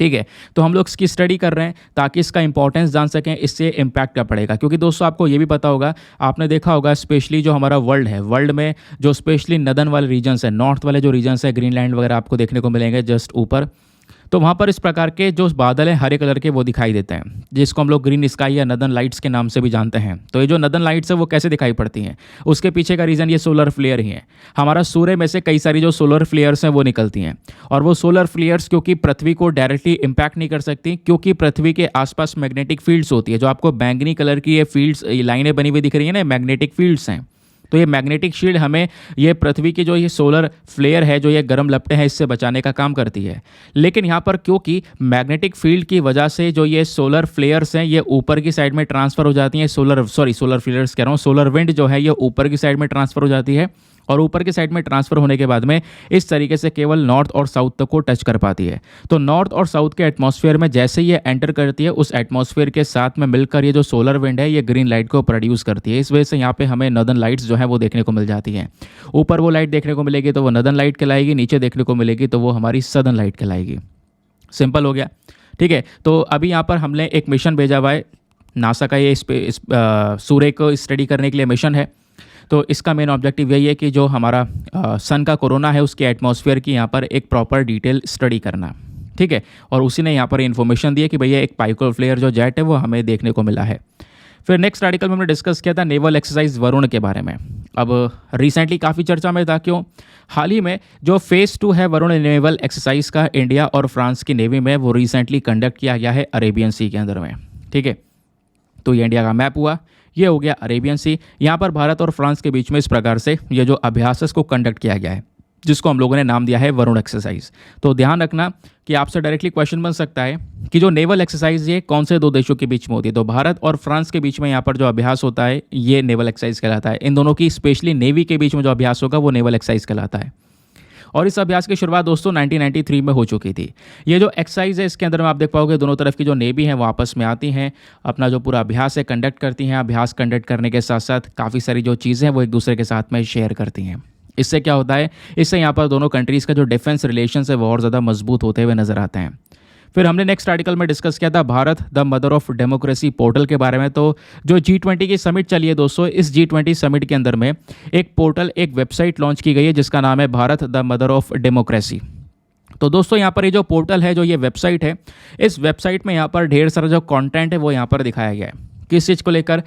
ठीक है। तो हम लोग इसकी स्टडी कर रहे हैं ताकि इसका इंपॉर्टेंस जान सकें, इससे इम्पैक्ट क्या पड़ेगा। क्योंकि दोस्तों आपको ये भी पता होगा, आपने देखा होगा स्पेशली जो हमारा वर्ल्ड है, वर्ल्ड में जो स्पेशली नदर्न वाले रीजन्स है, नॉर्थ वाले जो रीजन्स है, ग्रीनलैंड वगैरह आपको देखने को मिलेंगे जस्ट ऊपर, तो वहाँ पर इस प्रकार के जो बादल हैं हरे कलर के वो दिखाई देते हैं, जिसको हम लोग ग्रीन स्काई या नदर्न लाइट्स के नाम से भी जानते हैं। तो ये जो नदर्न लाइट्स है वो कैसे दिखाई पड़ती हैं, उसके पीछे का रीज़न ये सोलर फ्लेयर ही है। हमारा सूर्य में से कई सारी जो सोलर फ्लेयर्स हैं वो निकलती हैं, और वो सोलर फ्लेयर्स क्योंकि पृथ्वी को डायरेक्टली इम्पैक्ट नहीं कर सकती, क्योंकि पृथ्वी के आसपास मैग्नेटिक फील्ड्स होती है। जो आपको बैंगनी कलर की ये फील्ड्स, ये लाइनें बनी हुई दिख रही है ना, मैग्नेटिक फील्ड्स हैं। तो ये मैग्नेटिक शील्ड हमें ये पृथ्वी की जो ये सोलर फ्लेयर है, जो ये गर्म लपटें हैं, इससे बचाने का काम करती है। लेकिन यहाँ पर क्योंकि मैग्नेटिक फील्ड की वजह से जो ये सोलर फ्लेयर्स हैं ये ऊपर की साइड में ट्रांसफ़र हो जाती हैं, सोलर फ्लेयर्स कह रहा हूँ, सोलर विंड जो है ये ऊपर की साइड में ट्रांसफ़र हो जाती है, और ऊपर की साइड में ट्रांसफ़र होने के बाद में इस तरीके से केवल नॉर्थ और साउथ तक को टच कर पाती है। तो नॉर्थ और साउथ के एटमॉस्फेयर में जैसे ये एंटर करती है, उस एटमॉस्फेयर के साथ में मिलकर ये जो सोलर विंड है ये ग्रीन लाइट को प्रोड्यूस करती है। इस वजह से यहाँ पे हमें नॉर्दर्न लाइट्स जो है वो देखने को मिल जाती हैं। ऊपर वो लाइट देखने को मिलेगी तो वो नॉर्दर्न लाइट कहलाएगी, नीचे देखने को मिलेगी तो वो हमारी सदर्न लाइट कहलाएगी। सिंपल हो गया, ठीक है। तो अभी यहाँ पर हमने एक मिशन भेजा हुआ है नासा का, ये सूर्य को स्टडी करने के लिए मिशन है। तो इसका मेन ऑब्जेक्टिव यही है कि जो हमारा सन का कोरोना है उसके एटमॉस्फेयर की यहाँ पर एक प्रॉपर डिटेल स्टडी करना, ठीक है। और उसी ने यहाँ पर इन्फॉर्मेशन दी है कि भैया एक पाइको फ्लेयर जो जेट है वो हमें देखने को मिला है। फिर नेक्स्ट आर्टिकल में हमने डिस्कस किया था नेवल एक्सरसाइज वरुण के बारे में। अब रिसेंटली काफ़ी चर्चा में था, क्यों? हाल ही में जो फेज़ 2 है वरुण नेवल एक्सरसाइज का इंडिया और फ्रांस की नेवी में, वो रिसेंटली कंडक्ट किया गया है अरेबियन सी के अंदर में, ठीक है। तो ये इंडिया का मैप हुआ, ये हो गया अरेबियन सी। यहाँ पर भारत और फ्रांस के बीच में इस प्रकार से ये जो अभ्यास है इसको कंडक्ट किया गया है, जिसको हम लोगों ने नाम दिया है वरुण एक्सरसाइज। तो ध्यान रखना कि आपसे डायरेक्टली क्वेश्चन बन सकता है कि जो नेवल एक्सरसाइज ये कौन से दो देशों के बीच में होती है। तो भारत और फ्रांस के बीच में यहाँ पर जो अभ्यास होता है ये नेवल एक्सरसाइज कहलाता है। इन दोनों की स्पेशली नेवी के बीच में जो अभ्यास होगा वो नेवल एक्सरसाइज कहलाता है। और इस अभ्यास की शुरुआत दोस्तों 1993 में हो चुकी थी। ये जो एक्सरसाइज है इसके अंदर में आप देख पाओगे दोनों तरफ की जो नेवी है वो आपस में आती हैं, अपना जो पूरा अभ्यास है कंडक्ट करती हैं। अभ्यास कंडक्ट करने के साथ साथ काफ़ी सारी जो चीज़ें हैं वो एक दूसरे के साथ में शेयर करती हैं। इससे क्या होता है, इससे यहाँ पर दोनों कंट्रीज़ का जो डिफेंस रिलेशंस है वो और ज़्यादा मजबूत होते हुए नजर आते हैं। फिर हमने नेक्स्ट आर्टिकल में डिस्कस किया था Bharat the mother of democracy portal के बारे में। तो जो G20 की समिट चली है दोस्तों, इस G20 समिट के अंदर में एक पोर्टल, एक वेबसाइट लॉन्च की गई है जिसका नाम है Bharat the mother of democracy. तो दोस्तों यहाँ पर ये जो पोर्टल है, जो ये वेबसाइट है, इस वेबसाइट में यहाँ पर ढेर सारा जो कंटेंट है वो यहाँ पर दिखाया गया है किस चीज़ को लेकर,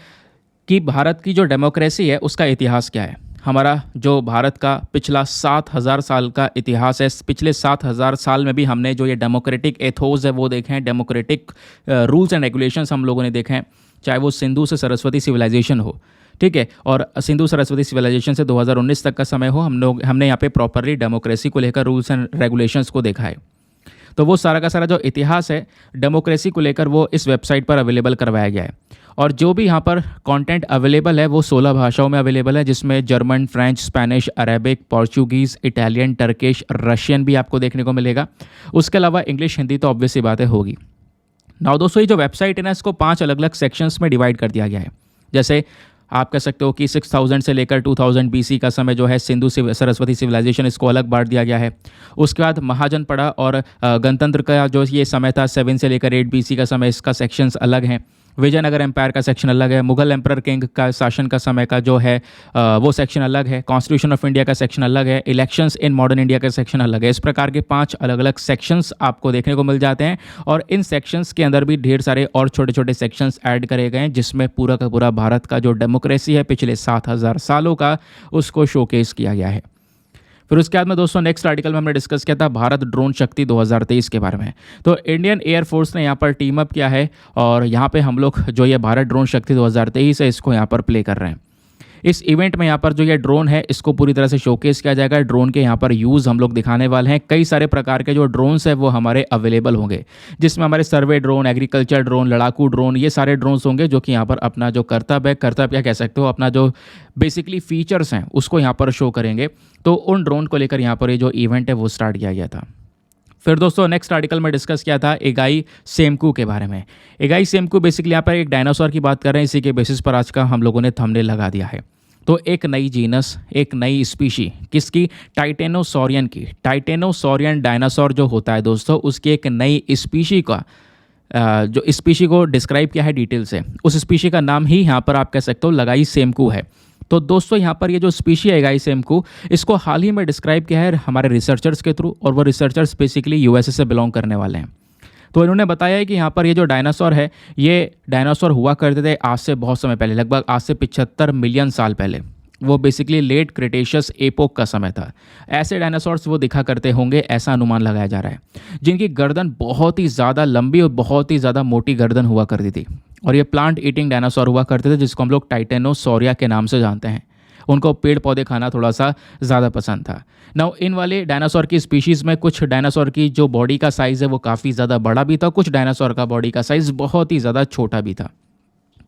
कि भारत की जो डेमोक्रेसी है उसका इतिहास क्या है। हमारा जो भारत का पिछला 7,000 साल का इतिहास है, पिछले 7,000 साल में भी हमने जो ये डेमोक्रेटिक एथोस है वो देखे हैं, डेमोक्रेटिक रूल्स एंड रेगुलेशंस हम लोगों ने देखे हैं, चाहे वो सिंधु से सरस्वती सिविलाइजेशन हो, ठीक है, और सिंधु सरस्वती सिविलाइजेशन से 2019 तक का समय हो, हमने यहाँ पे प्रॉपरली डेमोक्रेसी को लेकर रूल्स एंड रेगुलेशंस को देखा है। तो वो सारा का सारा जो इतिहास है डेमोक्रेसी को लेकर वो इस वेबसाइट पर अवेलेबल करवाया गया है। और जो भी यहाँ पर कंटेंट अवेलेबल है वो 16 भाषाओं में अवेलेबल है, जिसमें German, French, Spanish, Arabic, Portuguese, Italian, Turkish, Russian भी आपको देखने को मिलेगा। उसके अलावा इंग्लिश, हिंदी तो ऑब्वियस सी बातें होगी। नाउ दोस्तों, ये जो वेबसाइट है ना, इसको 5 अलग अलग सेक्शंस में डिवाइड कर दिया गया है। जैसे आप कह सकते हो कि 6000 से लेकर 2000 BC का समय जो है सिंधु सरस्वती सिविलाइजेशन, इसको अलग बांट दिया गया है। उसके बाद महाजनपड़ा और गणतंत्र का जो ये समय था 7 से लेकर 8 BC का समय, इसका सेक्शंस अलग हैं। विजयनगर एम्पायर का सेक्शन अलग है। मुगल एम्पर किंग का शासन का समय का जो है वो सेक्शन अलग है। कॉन्स्टिट्यूशन ऑफ इंडिया का सेक्शन अलग है। इलेक्शंस इन मॉडर्न इंडिया का सेक्शन अलग है। इस प्रकार के 5 अलग अलग सेक्शंस आपको देखने को मिल जाते हैं और इन सेक्शंस के अंदर भी ढेर सारे और छोटे छोटे सेक्शंस ऐड करे गए हैं, जिसमें पूरा का पूरा भारत का जो डेमोक्रेसी है पिछले 7,000 सालों का, उसको शोकेस किया गया है। फिर उसके बाद में दोस्तों नेक्स्ट आर्टिकल में हमने डिस्कस किया था भारत ड्रोन शक्ति 2023 के बारे में। तो इंडियन एयरफोर्स ने यहाँ पर टीम अप किया है और यहाँ पे हम लोग जो ये भारत ड्रोन शक्ति 2023 है इसको यहाँ पर प्ले कर रहे हैं। इस इवेंट में यहाँ पर जो ये ड्रोन है इसको पूरी तरह से शोकेस किया जाएगा। ड्रोन के यहाँ पर यूज़ हम लोग दिखाने वाले हैं। कई सारे प्रकार के जो ड्रोन्स हैं वो हमारे अवेलेबल होंगे, जिसमें हमारे सर्वे ड्रोन, एग्रीकल्चर ड्रोन, लड़ाकू ड्रोन, ये सारे ड्रोन्स होंगे जो कि यहाँ पर अपना जो कर्तव्य क्या कह सकते हो, अपना जो बेसिकली फीचर्स हैं उसको यहाँ पर शो करेंगे। तो उन ड्रोन को लेकर यहाँ पर ये जो इवेंट है वो स्टार्ट किया गया था। फिर दोस्तों नेक्स्ट आर्टिकल में डिस्कस किया था एगाई सेमकू के बारे में। एगाई सेमकू बेसिकली यहाँ पर एक डायनासोर की बात कर रहे हैं। इसी के बेसिस पर आज का हम लोगों ने थंबनेल लगा दिया है। तो एक नई जीनस, एक नई स्पीशी, किसकी? टाइटेनोसॉरियन की। टाइटेनोसॉरियन डायनासोर जो होता है दोस्तों, उसकी एक नई स्पीशी का जो स्पीशी को डिस्क्राइब किया है डिटेल से, उस स्पीशी का नाम ही यहाँ पर आप कह सकते हो लगाई सेमकू है। तो दोस्तों यहाँ पर ये जो स्पीशी है गाई सेमकू, इसको हाल ही में डिस्क्राइब किया है हमारे रिसर्चर्स के थ्रू, और वो रिसर्चर्स बेसिकली यूएसए से बिलोंग करने वाले हैं। तो इन्होंने बताया है कि यहाँ पर ये जो डायनासोर है, ये डायनासोर हुआ करते थे आज से बहुत समय पहले, लगभग आज से 75 मिलियन साल पहले। वो बेसिकली लेट क्रिटेशियस एपोक का समय था। ऐसे डायनासोर्स वो दिखा करते होंगे, ऐसा अनुमान लगाया जा रहा है, जिनकी गर्दन बहुत ही ज़्यादा लंबी और बहुत ही ज़्यादा मोटी गर्दन हुआ करती थी। और ये प्लांट ईटिंग डायनासोर हुआ करते थे, जिसको हम लोग टाइटेनोसॉरिया के नाम से जानते हैं। उनको पेड़ पौधे खाना थोड़ा सा ज़्यादा पसंद था। नाउ इन वाले डायनासोर की स्पीशीज़ में कुछ डायनासोर की जो बॉडी का साइज़ है वो काफ़ी ज़्यादा बड़ा भी था, कुछ डायनासोर का बॉडी का साइज़ बहुत ही ज़्यादा छोटा भी था।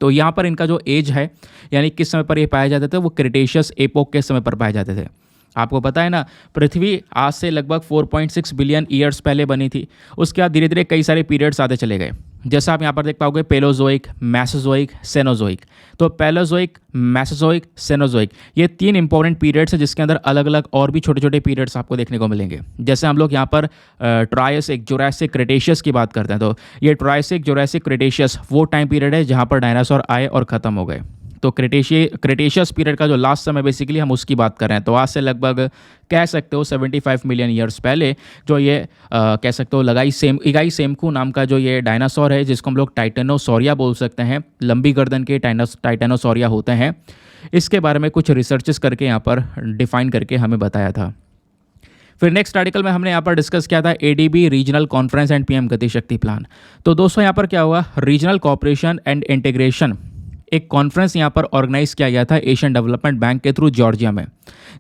तो यहाँ पर इनका जो एज है, यानी किस समय पर ये पाए जाते थे, वो क्रिटेशियस एपोक के समय पर पाए जाते थे। आपको पता है ना, पृथ्वी आज से लगभग 4.6 बिलियन ईयर्स पहले बनी थी। उसके बाद धीरे धीरे कई सारे पीरियड्स आते चले गए। जैसा आप यहाँ पर देख पाओगे, पेलोजोइक, मेसोजोइक, सेनोजोइक। तो पेलोजोइक, मेसोजोइक, सेनोजोइक, ये 3 इंपॉर्टेंट पीरियड्स हैं, जिसके अंदर अलग अलग और भी छोटे छोटे पीरियड्स आपको देखने को मिलेंगे। जैसे हम लोग यहाँ पर ट्रायसिक, जुरासिक, क्रिटेशियस की बात करते हैं, तो ये ट्रायसिक, जुरासिक, क्रिटेशियस वो टाइम पीरियड है जहाँ पर डायनासोर आए और ख़त्म हो गए। तो क्रिटेशियस पीरियड का जो लास्ट समय बेसिकली हम उसकी बात कर रहे हैं। तो आज से लगभग कह सकते हो 75 मिलियन ईयर्स पहले जो ये कह सकते हो इगाई सेमकू नाम का जो ये डायनासोर है, जिसको हम लोग टाइटेनोसॉरिया बोल सकते हैं, लंबी गर्दन के टाइटेनोसॉरिया होते हैं, इसके बारे में कुछ रिसर्चेस करके यहाँ पर डिफाइन करके हमें बताया था। फिर नेक्स्ट आर्टिकल में हमने यहाँ पर डिस्कस किया था ADB regional conference and PM गति शक्ति प्लान। तो दोस्तों यहाँ पर क्या हुआ, रीजनल कॉपरेशन एंड इंटीग्रेशन एक कॉन्फ्रेंस यहाँ पर ऑर्गेनाइज किया गया था एशियन डेवलपमेंट बैंक के थ्रू जॉर्जिया में,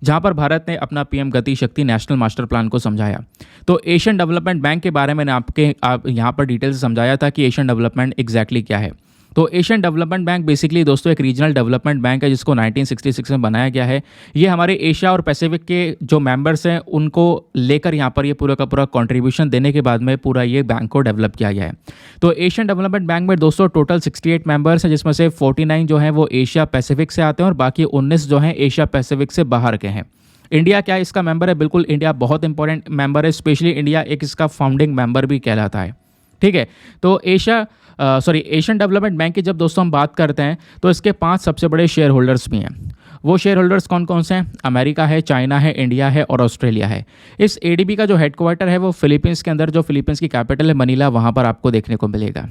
जहाँ पर भारत ने अपना PM गति शक्ति नेशनल मास्टर प्लान को समझाया। तो एशियन डेवलपमेंट बैंक के बारे में मैंने आप यहाँ पर डिटेल से समझाया था कि एशियन डेवलपमेंट एग्जैक्टली क्या है। तो एशियन डेवलपमेंट बैंक बेसिकली दोस्तों एक रीजनल डेवलपमेंट बैंक है, जिसको 1966 में बनाया गया है। ये हमारे एशिया और पैसिफिक के जो मेंबर्स हैं उनको लेकर यहाँ पर ये पूरा का पूरा कंट्रीब्यूशन देने के बाद में पूरा ये बैंक को डेवलप किया गया है। तो एशियन डेवलपमेंट बैंक में दोस्तों टोटल 68 मेंबर्स हैं, जिसमें से 49 जो हैं वो एशिया पैसिफिक से आते हैं और बाकी 19 जो हैं एशिया पैसिफिक से बाहर के हैं। इंडिया क्या इसका मेंबर है? बिल्कुल, इंडिया बहुत इंपॉर्टेंट मेंबर है, स्पेशली इंडिया एक इसका फाउंडिंग मेंबर भी कहलाता है। ठीक है, तो एशियन डेवलपमेंट बैंक की जब दोस्तों हम बात करते हैं तो इसके 5 सबसे बड़े शेयर होल्डर्स भी हैं। वो शेयर होल्डर्स कौन कौन से हैं? अमेरिका है, चाइना है, इंडिया है और ऑस्ट्रेलिया है। इस एडीबी का जो हेडक्वार्टर है वो फिलीपींस के अंदर, जो फिलीपींस की कैपिटल है मनीला, वहाँ पर आपको देखने को मिलेगा।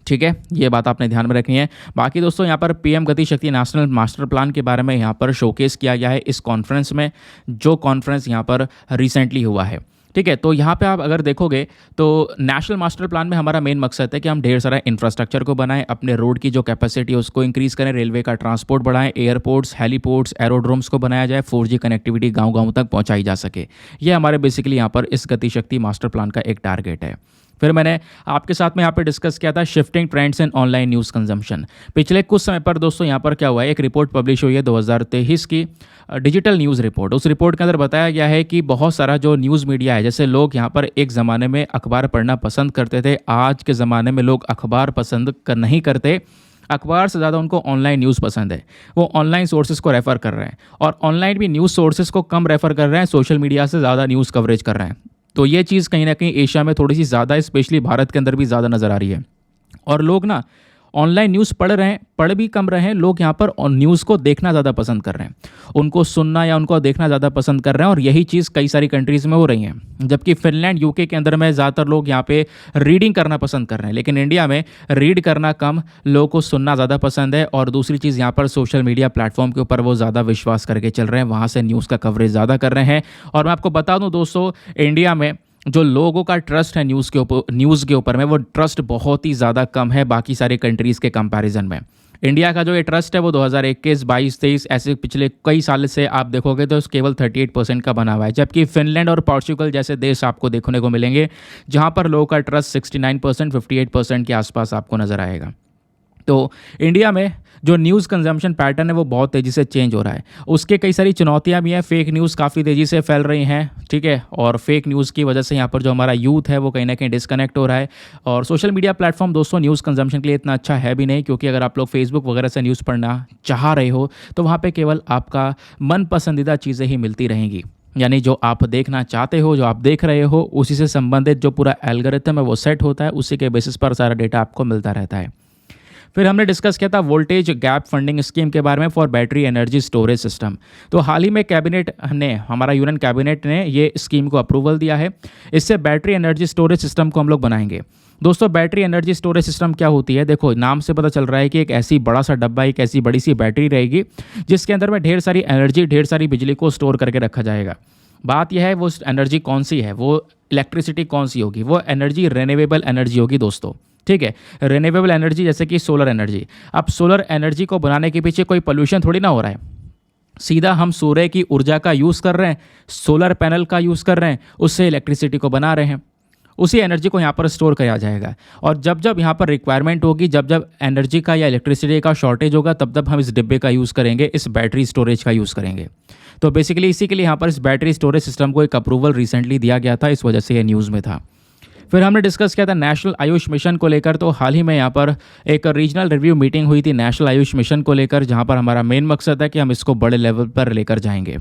ठीक है, ये बात आपने ध्यान में रखनी है। बाकी दोस्तों यहाँ पर पीएम गति शक्ति नेशनल मास्टर प्लान के बारे में यहाँ पर शोकेस किया गया है इस कॉन्फ्रेंस में, जो कॉन्फ्रेंस यहाँ पर रिसेंटली हुआ है। ठीक है, तो यहाँ पे आप अगर देखोगे तो नेशनल मास्टर प्लान में हमारा मेन मकसद है कि हम ढेर सारा इंफ्रास्ट्रक्चर को बनाएं, अपने रोड की जो कैपेसिटी है उसको इंक्रीज़ करें, रेलवे का ट्रांसपोर्ट बढ़ाएं, एयरपोर्ट्स, हेलीपोर्ट्स, एरोड्रोम्स को बनाया जाए, 4G कनेक्टिविटी गाँव-गाँव तक पहुँचाई जा सके। ये हमारे बेसिकली यहाँ पर इस गति शक्ति मास्टर प्लान का एक टारगेट है। फिर मैंने आपके साथ में यहाँ पे डिस्कस किया था shifting trends in online news consumption. पिछले कुछ समय पर दोस्तों यहाँ पर क्या हुआ है, एक रिपोर्ट पब्लिश हुई है 2023 की डिजिटल न्यूज़ रिपोर्ट। उस रिपोर्ट के अंदर बताया गया है कि बहुत सारा जो न्यूज़ मीडिया है, जैसे लोग यहाँ पर एक ज़माने में अखबार पढ़ना पसंद करते थे, आज के ज़माने में लोग अखबार पसंद नहीं करते। अखबार से ज़्यादा उनको ऑनलाइन न्यूज़ पसंद है। वो ऑनलाइन सोर्सेज को रेफ़र कर रहे हैं और ऑनलाइन भी न्यूज़ सोर्सेज को कम रेफ़र कर रहे हैं, सोशल मीडिया से ज़्यादा न्यूज़ कवरेज कर रहे हैं। तो ये चीज़ कहीं ना कहीं एशिया में थोड़ी सी ज़्यादा, स्पेशली भारत के अंदर भी ज़्यादा नज़र आ रही है। और लोग ना ऑनलाइन न्यूज़ पढ़ भी कम रहे हैं, लोग यहाँ पर न्यूज़ को देखना ज़्यादा पसंद कर रहे हैं, उनको सुनना या उनको देखना ज़्यादा पसंद कर रहे हैं। और यही चीज़ कई सारी कंट्रीज़ में हो रही है। जबकि फिनलैंड, यूके के अंदर में ज़्यादातर लोग यहाँ पे रीडिंग करना पसंद कर रहे हैं, लेकिन इंडिया में रीड करना कम, लोगों को सुनना ज़्यादा पसंद है। और दूसरी चीज़, यहाँ पर सोशल मीडिया प्लेटफॉर्म के ऊपर वो ज़्यादा विश्वास करके चल रहे हैं, वहाँ से न्यूज़ का कवरेज ज़्यादा कर रहे हैं। और मैं आपको बता दूँ दोस्तों, इंडिया में जो लोगों का ट्रस्ट है न्यूज़ के ऊपर में, वो ट्रस्ट बहुत ही ज़्यादा कम है बाकी सारे कंट्रीज़ के कंपैरिजन में। इंडिया का जो ये ट्रस्ट है वो 2021, 22, 23 ऐसे पिछले कई साल से आप देखोगे तो केवल 38% का बना हुआ है। जबकि फिनलैंड और पोर्चुगल जैसे देश आपको देखने को मिलेंगे जहाँ पर लोगों का ट्रस्ट 69%, 58% के आसपास आपको नज़र आएगा। तो इंडिया में जो न्यूज़ कंजम्पशन पैटर्न है वो बहुत तेज़ी से चेंज हो रहा है। उसके कई सारी चुनौतियां भी हैं। फेक न्यूज़ काफ़ी तेज़ी से फैल रही हैं, ठीक है, और फेक न्यूज़ की वजह से यहाँ पर जो हमारा यूथ है वो कहीं ना कहीं डिस्कनेक्ट हो रहा है। और सोशल मीडिया प्लेटफॉर्म दोस्तों न्यूज़ कंजम्पशन के लिए इतना अच्छा है भी नहीं, क्योंकि अगर आप लोग फेसबुक वगैरह से न्यूज़ पढ़ना चाह रहे हो तो वहाँ पर केवल आपका मन पसंदीदा चीज़ें ही मिलती रहेंगी। यानी जो आप देखना चाहते हो, जो आप देख रहे हो, उसी से संबंधित जो पूरा एल्गोरिथम है वो सेट होता है, उसी के बेसिस पर सारा डेटा आपको मिलता रहता है। फिर हमने डिस्कस किया था वोल्टेज गैप फंडिंग स्कीम के बारे में for battery energy storage system. तो हाल ही में हमारा यूनियन कैबिनेट ने ये स्कीम को अप्रूवल दिया है। इससे बैटरी एनर्जी स्टोरेज सिस्टम को हम लोग बनाएंगे। दोस्तों बैटरी एनर्जी स्टोरेज सिस्टम क्या होती है? देखो, नाम से पता चल रहा है कि एक ऐसी बड़ा सा डब्बा, एक ऐसी बड़ी सी बैटरी रहेगी जिसके अंदर में ढेर सारी एनर्जी, ढेर सारी बिजली को स्टोर करके रखा जाएगा। बात यह है वो एनर्जी कौन सी है, वो इलेक्ट्रिसिटी कौन सी होगी, वो एनर्जी रिन्यूएबल एनर्जी होगी दोस्तों। ठीक है, रिन्यूएबल एनर्जी जैसे कि सोलर एनर्जी। अब सोलर एनर्जी को बनाने के पीछे कोई पोल्यूशन थोड़ी ना हो रहा है, सीधा हम सूर्य की ऊर्जा का यूज़ कर रहे हैं, सोलर पैनल का यूज़ कर रहे हैं, उससे इलेक्ट्रिसिटी को बना रहे हैं, उसी एनर्जी को यहाँ पर स्टोर किया जाएगा। और जब जब यहाँ पर रिक्वायरमेंट होगी, जब जब एनर्जी का या इलेक्ट्रिसिटी का शॉर्टेज होगा, तब तब हम इस डिब्बे का यूज़ करेंगे, इस बैटरी स्टोरेज का यूज़ करेंगे। तो बेसिकली इसी के लिए यहाँ पर इस बैटरी स्टोरेज सिस्टम को एक अप्रूवल रिसेंटली दिया गया था, इस वजह से ये न्यूज़ में था। फिर हमने डिस्कस किया था नेशनल आयुष मिशन को लेकर। तो हाल ही में यहाँ पर एक रीजनल रिव्यू मीटिंग हुई थी नेशनल आयुष मिशन को लेकर, जहाँ पर हमारा मेन मकसद है कि हम इसको बड़े लेवल पर लेकर जाएंगे।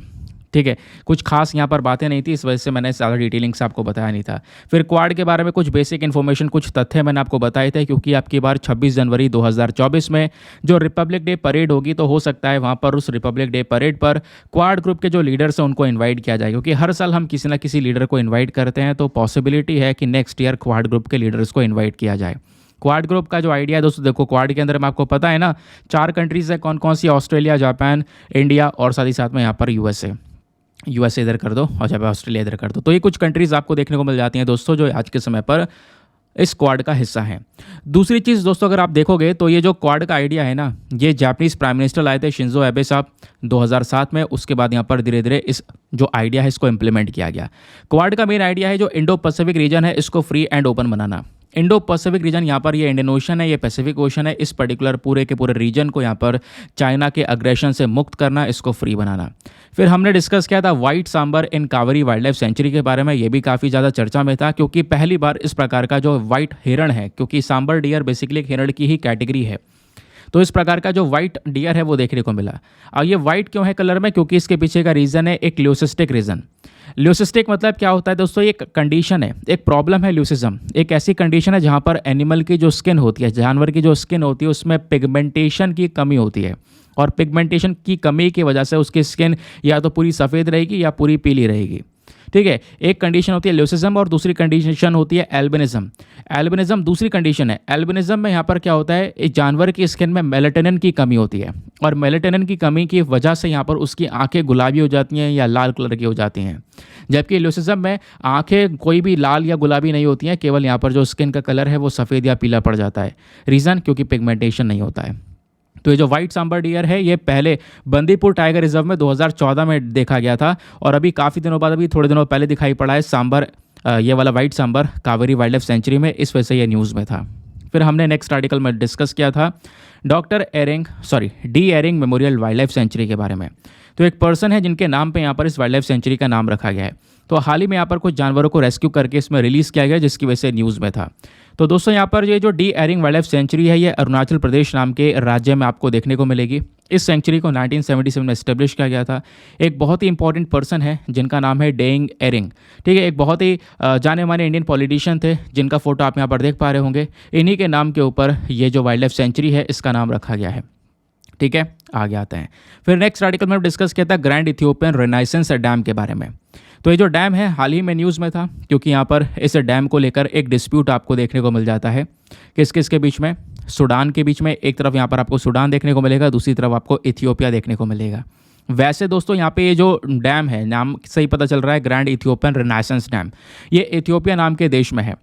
ठीक है, कुछ खास यहाँ पर बातें नहीं थी, इस वजह से मैंने ज़्यादा डिटेलिंग से आपको बताया नहीं था। फिर क्वाड के बारे में कुछ बेसिक इन्फॉर्मेशन, कुछ तथ्य मैंने आपको बताए थे, क्योंकि आपकी बार 26 जनवरी 2024 में जो रिपब्लिक डे परेड होगी, तो हो सकता है वहाँ पर उस रिपब्लिक डे परेड पर क्वाड ग्रुप के जो लीडर्स हैं उनको इन्वाइट किया जाए, क्योंकि हर साल हम किसी न किसी लीडर को इन्वाइट करते हैं। तो पॉसिबिलिटी है कि नेक्स्ट ईयर क्वाड ग्रुप के लीडर्स को इन्वाइट किया जाए। क्वाड ग्रुप का जो आइडिया है दोस्तों, देखो क्वाड के अंदर में आपको पता है ना 4 कंट्रीज़ है, कौन कौन सी? ऑस्ट्रेलिया, जापान, इंडिया और साथ ही साथ में यहाँ पर यूएसए इधर कर दो और जब ऑस्ट्रेलिया इधर कर दो। तो ये कुछ कंट्रीज़ आपको देखने को मिल जाती हैं दोस्तों, जो आज के समय पर इस क्वाड का हिस्सा है। दूसरी चीज़ दोस्तों, अगर आप देखोगे तो ये जो क्वाड का आइडिया है ना, ये जापानीज़ प्राइम मिनिस्टर लाए थे शिंजो एबे साहब 2007 में। उसके बाद यहाँ पर धीरे धीरे इस जो आइडिया है इसको इम्प्लीमेंट किया गया। क्वाड का मेन आइडिया है जो इंडो पैसिफिक रीजन है इसको free and open banana. Indo Pacific region यहाँ पर ये इंडियन ओशन है, ये पैसिफिक ओशन है, इस पर्टिकुलर पूरे के पूरे रीजन को यहाँ पर चाइना के अग्रेशन से मुक्त करना, इसको फ्री बनाना। फिर हमने डिस्कस किया था वाइट सांबर इन कावेरी वाइल्ड लाइफ सेंचुरी के बारे में। ये भी काफ़ी ज़्यादा चर्चा में था, क्योंकि पहली बार इस प्रकार का जो वाइट हिरण है, क्योंकि सांबर डियर बेसिकली एक हिरण की ही कैटेगरी है, तो इस प्रकार का जो वाइट डियर है वो देखने को मिला। और ये वाइट क्यों है कलर में, क्योंकि इसके पीछे का रीज़न है एक ल्यूसिस्टिक रीज़न। ल्यूसिस्टिक मतलब क्या होता है दोस्तों, ये एक कंडीशन है, एक प्रॉब्लम है। ल्यूसिज्म एक ऐसी कंडीशन है जहाँ पर एनिमल की जो स्किन होती है, जानवर की जो स्किन होती है, उसमें पिगमेंटेशन की कमी होती है। और पिगमेंटेशन की कमी की वजह से उसकी स्किन या तो पूरी सफ़ेद रहेगी या पूरी पीली रहेगी। ठीक है, एक कंडीशन होती है ल्यूसिज्म और दूसरी कंडीशन होती है एल्बिनिज्म। एल्बिनिज्म दूसरी कंडीशन है। एल्बिनिज्म में यहाँ पर क्या होता है, एक जानवर की स्किन में मेलेटोनिन की कमी होती है और मेलेटोनिन की कमी की वजह से यहाँ पर उसकी आंखें गुलाबी हो जाती हैं या लाल कलर की हो जाती हैं। जबकि ल्यूसिज्म में आंखें कोई भी लाल या गुलाबी नहीं होती हैं, केवल यहाँ पर जो स्किन का कलर है वो सफ़ेद या पीला पड़ जाता है। रीज़न, क्योंकि पिगमेंटेशन नहीं होता है। तो ये जो वाइट सांबर डियर है ये पहले बंदीपुर टाइगर रिजर्व में 2014 में देखा गया था और अभी काफ़ी दिनों बाद, अभी थोड़े दिनों पहले दिखाई पड़ा है सांबर, ये वाला white sambar Kaveri wild life sanctuary में। इस वजह से ये न्यूज़ में था। फिर हमने नेक्स्ट आर्टिकल में डिस्कस किया था D'Ering memorial wild life sanctuary के बारे में। तो एक पर्सन है जिनके नाम पे यहाँ पर इस वाइल्ड लाइफ सेंचुरी का नाम रखा गया है। तो हाल ही में यहाँ पर कुछ जानवरों को रेस्क्यू करके इसमें रिलीज़ किया गया, जिसकी वजह से न्यूज़ में था। तो दोस्तों यहाँ पर ये जो D'Ering wild life sanctuary है ये अरुणाचल प्रदेश नाम के राज्य में आपको देखने को मिलेगी। इस सेंचुरी को 1977 में इस्टेब्लिश किया गया था। एक बहुत ही इंपॉर्टेंट पर्सन है जिनका नाम है डेइंग एरिंग। ठीक है, एक बहुत ही जाने माने इंडियन पॉलिटिशियन थे जिनका फोटो आप यहाँ पर देख पा रहे होंगे। इन्हीं के नाम के ऊपर ये जो वाइल्ड लाइफ सेंचुरी है इसका नाम रखा गया है। ठीक है, आगे आते हैं। फिर नेक्स्ट आर्टिकल में डिस्कस किया था ग्रैंड इथियोपियन रेनाइसेंस डैम के बारे में। तो ये जो डैम है हाल ही में न्यूज़ में था, क्योंकि यहाँ पर इस डैम को लेकर एक डिस्प्यूट आपको देखने को मिल जाता है। किस किस के बीच में, सूडान के बीच में। एक तरफ यहाँ पर आपको सूडान देखने को मिलेगा, दूसरी तरफ आपको इथियोपिया देखने को मिलेगा। वैसे दोस्तों यहाँ पे ये जो डैम है, नाम सही पता चल रहा है ग्रैंड इथियोपियन रेनाइसेंस डैम, ये इथियोपिया नाम के देश में है।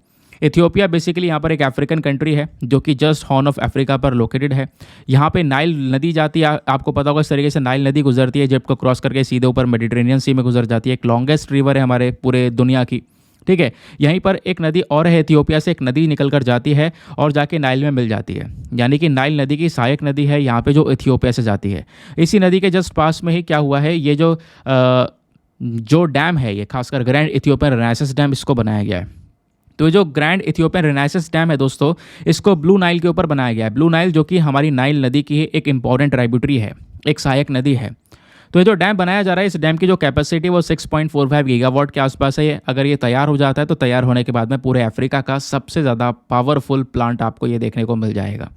इथियोपिया बेसिकली यहाँ पर एक अफ्रीकन कंट्री है जो कि जस्ट हॉर्न ऑफ अफ्रीका पर लोकेटेड है। यहाँ पे नाइल नदी जाती है, आपको पता होगा इस तरीके से नाइल नदी गुजरती है, इजिप्ट को क्रॉस करके सीधे ऊपर मेडिटेरेनियन सी में गुजर जाती है। एक लॉन्गेस्ट रिवर है हमारे पूरे दुनिया की। ठीक है, यहीं पर एक नदी और है, इथियोपिया से एक नदी निकल कर जाती है और जाके नाइल में मिल जाती है। यानी कि नाइल नदी की सहायक नदी है यहाँ पे जो इथियोपिया से जाती है। इसी नदी के जस्ट पास में ही क्या हुआ है, ये जो डैम है, ये खासकर ग्रैंड इथियोपियन रेनाइसेंस डैम, इसको बनाया गया है। तो जो ग्रैंड इथियोपियन रेनाइसेंस डैम है दोस्तों, इसको ब्लू नाइल के ऊपर बनाया गया है। ब्लू नाइल जो कि हमारी नाइल नदी की एक इंपॉर्टेंट ट्राइब्यूटरी है, एक सहायक नदी है। तो ये जो डैम बनाया जा रहा है, इस डैम की जो कैपेसिटी वो 6.45 गीगावाट के आसपास है। अगर ये तैयार हो जाता है तो तैयार होने के बाद में पूरे अफ्रीका का सबसे ज़्यादा पावरफुल प्लांट आपको ये देखने को मिल जाएगा।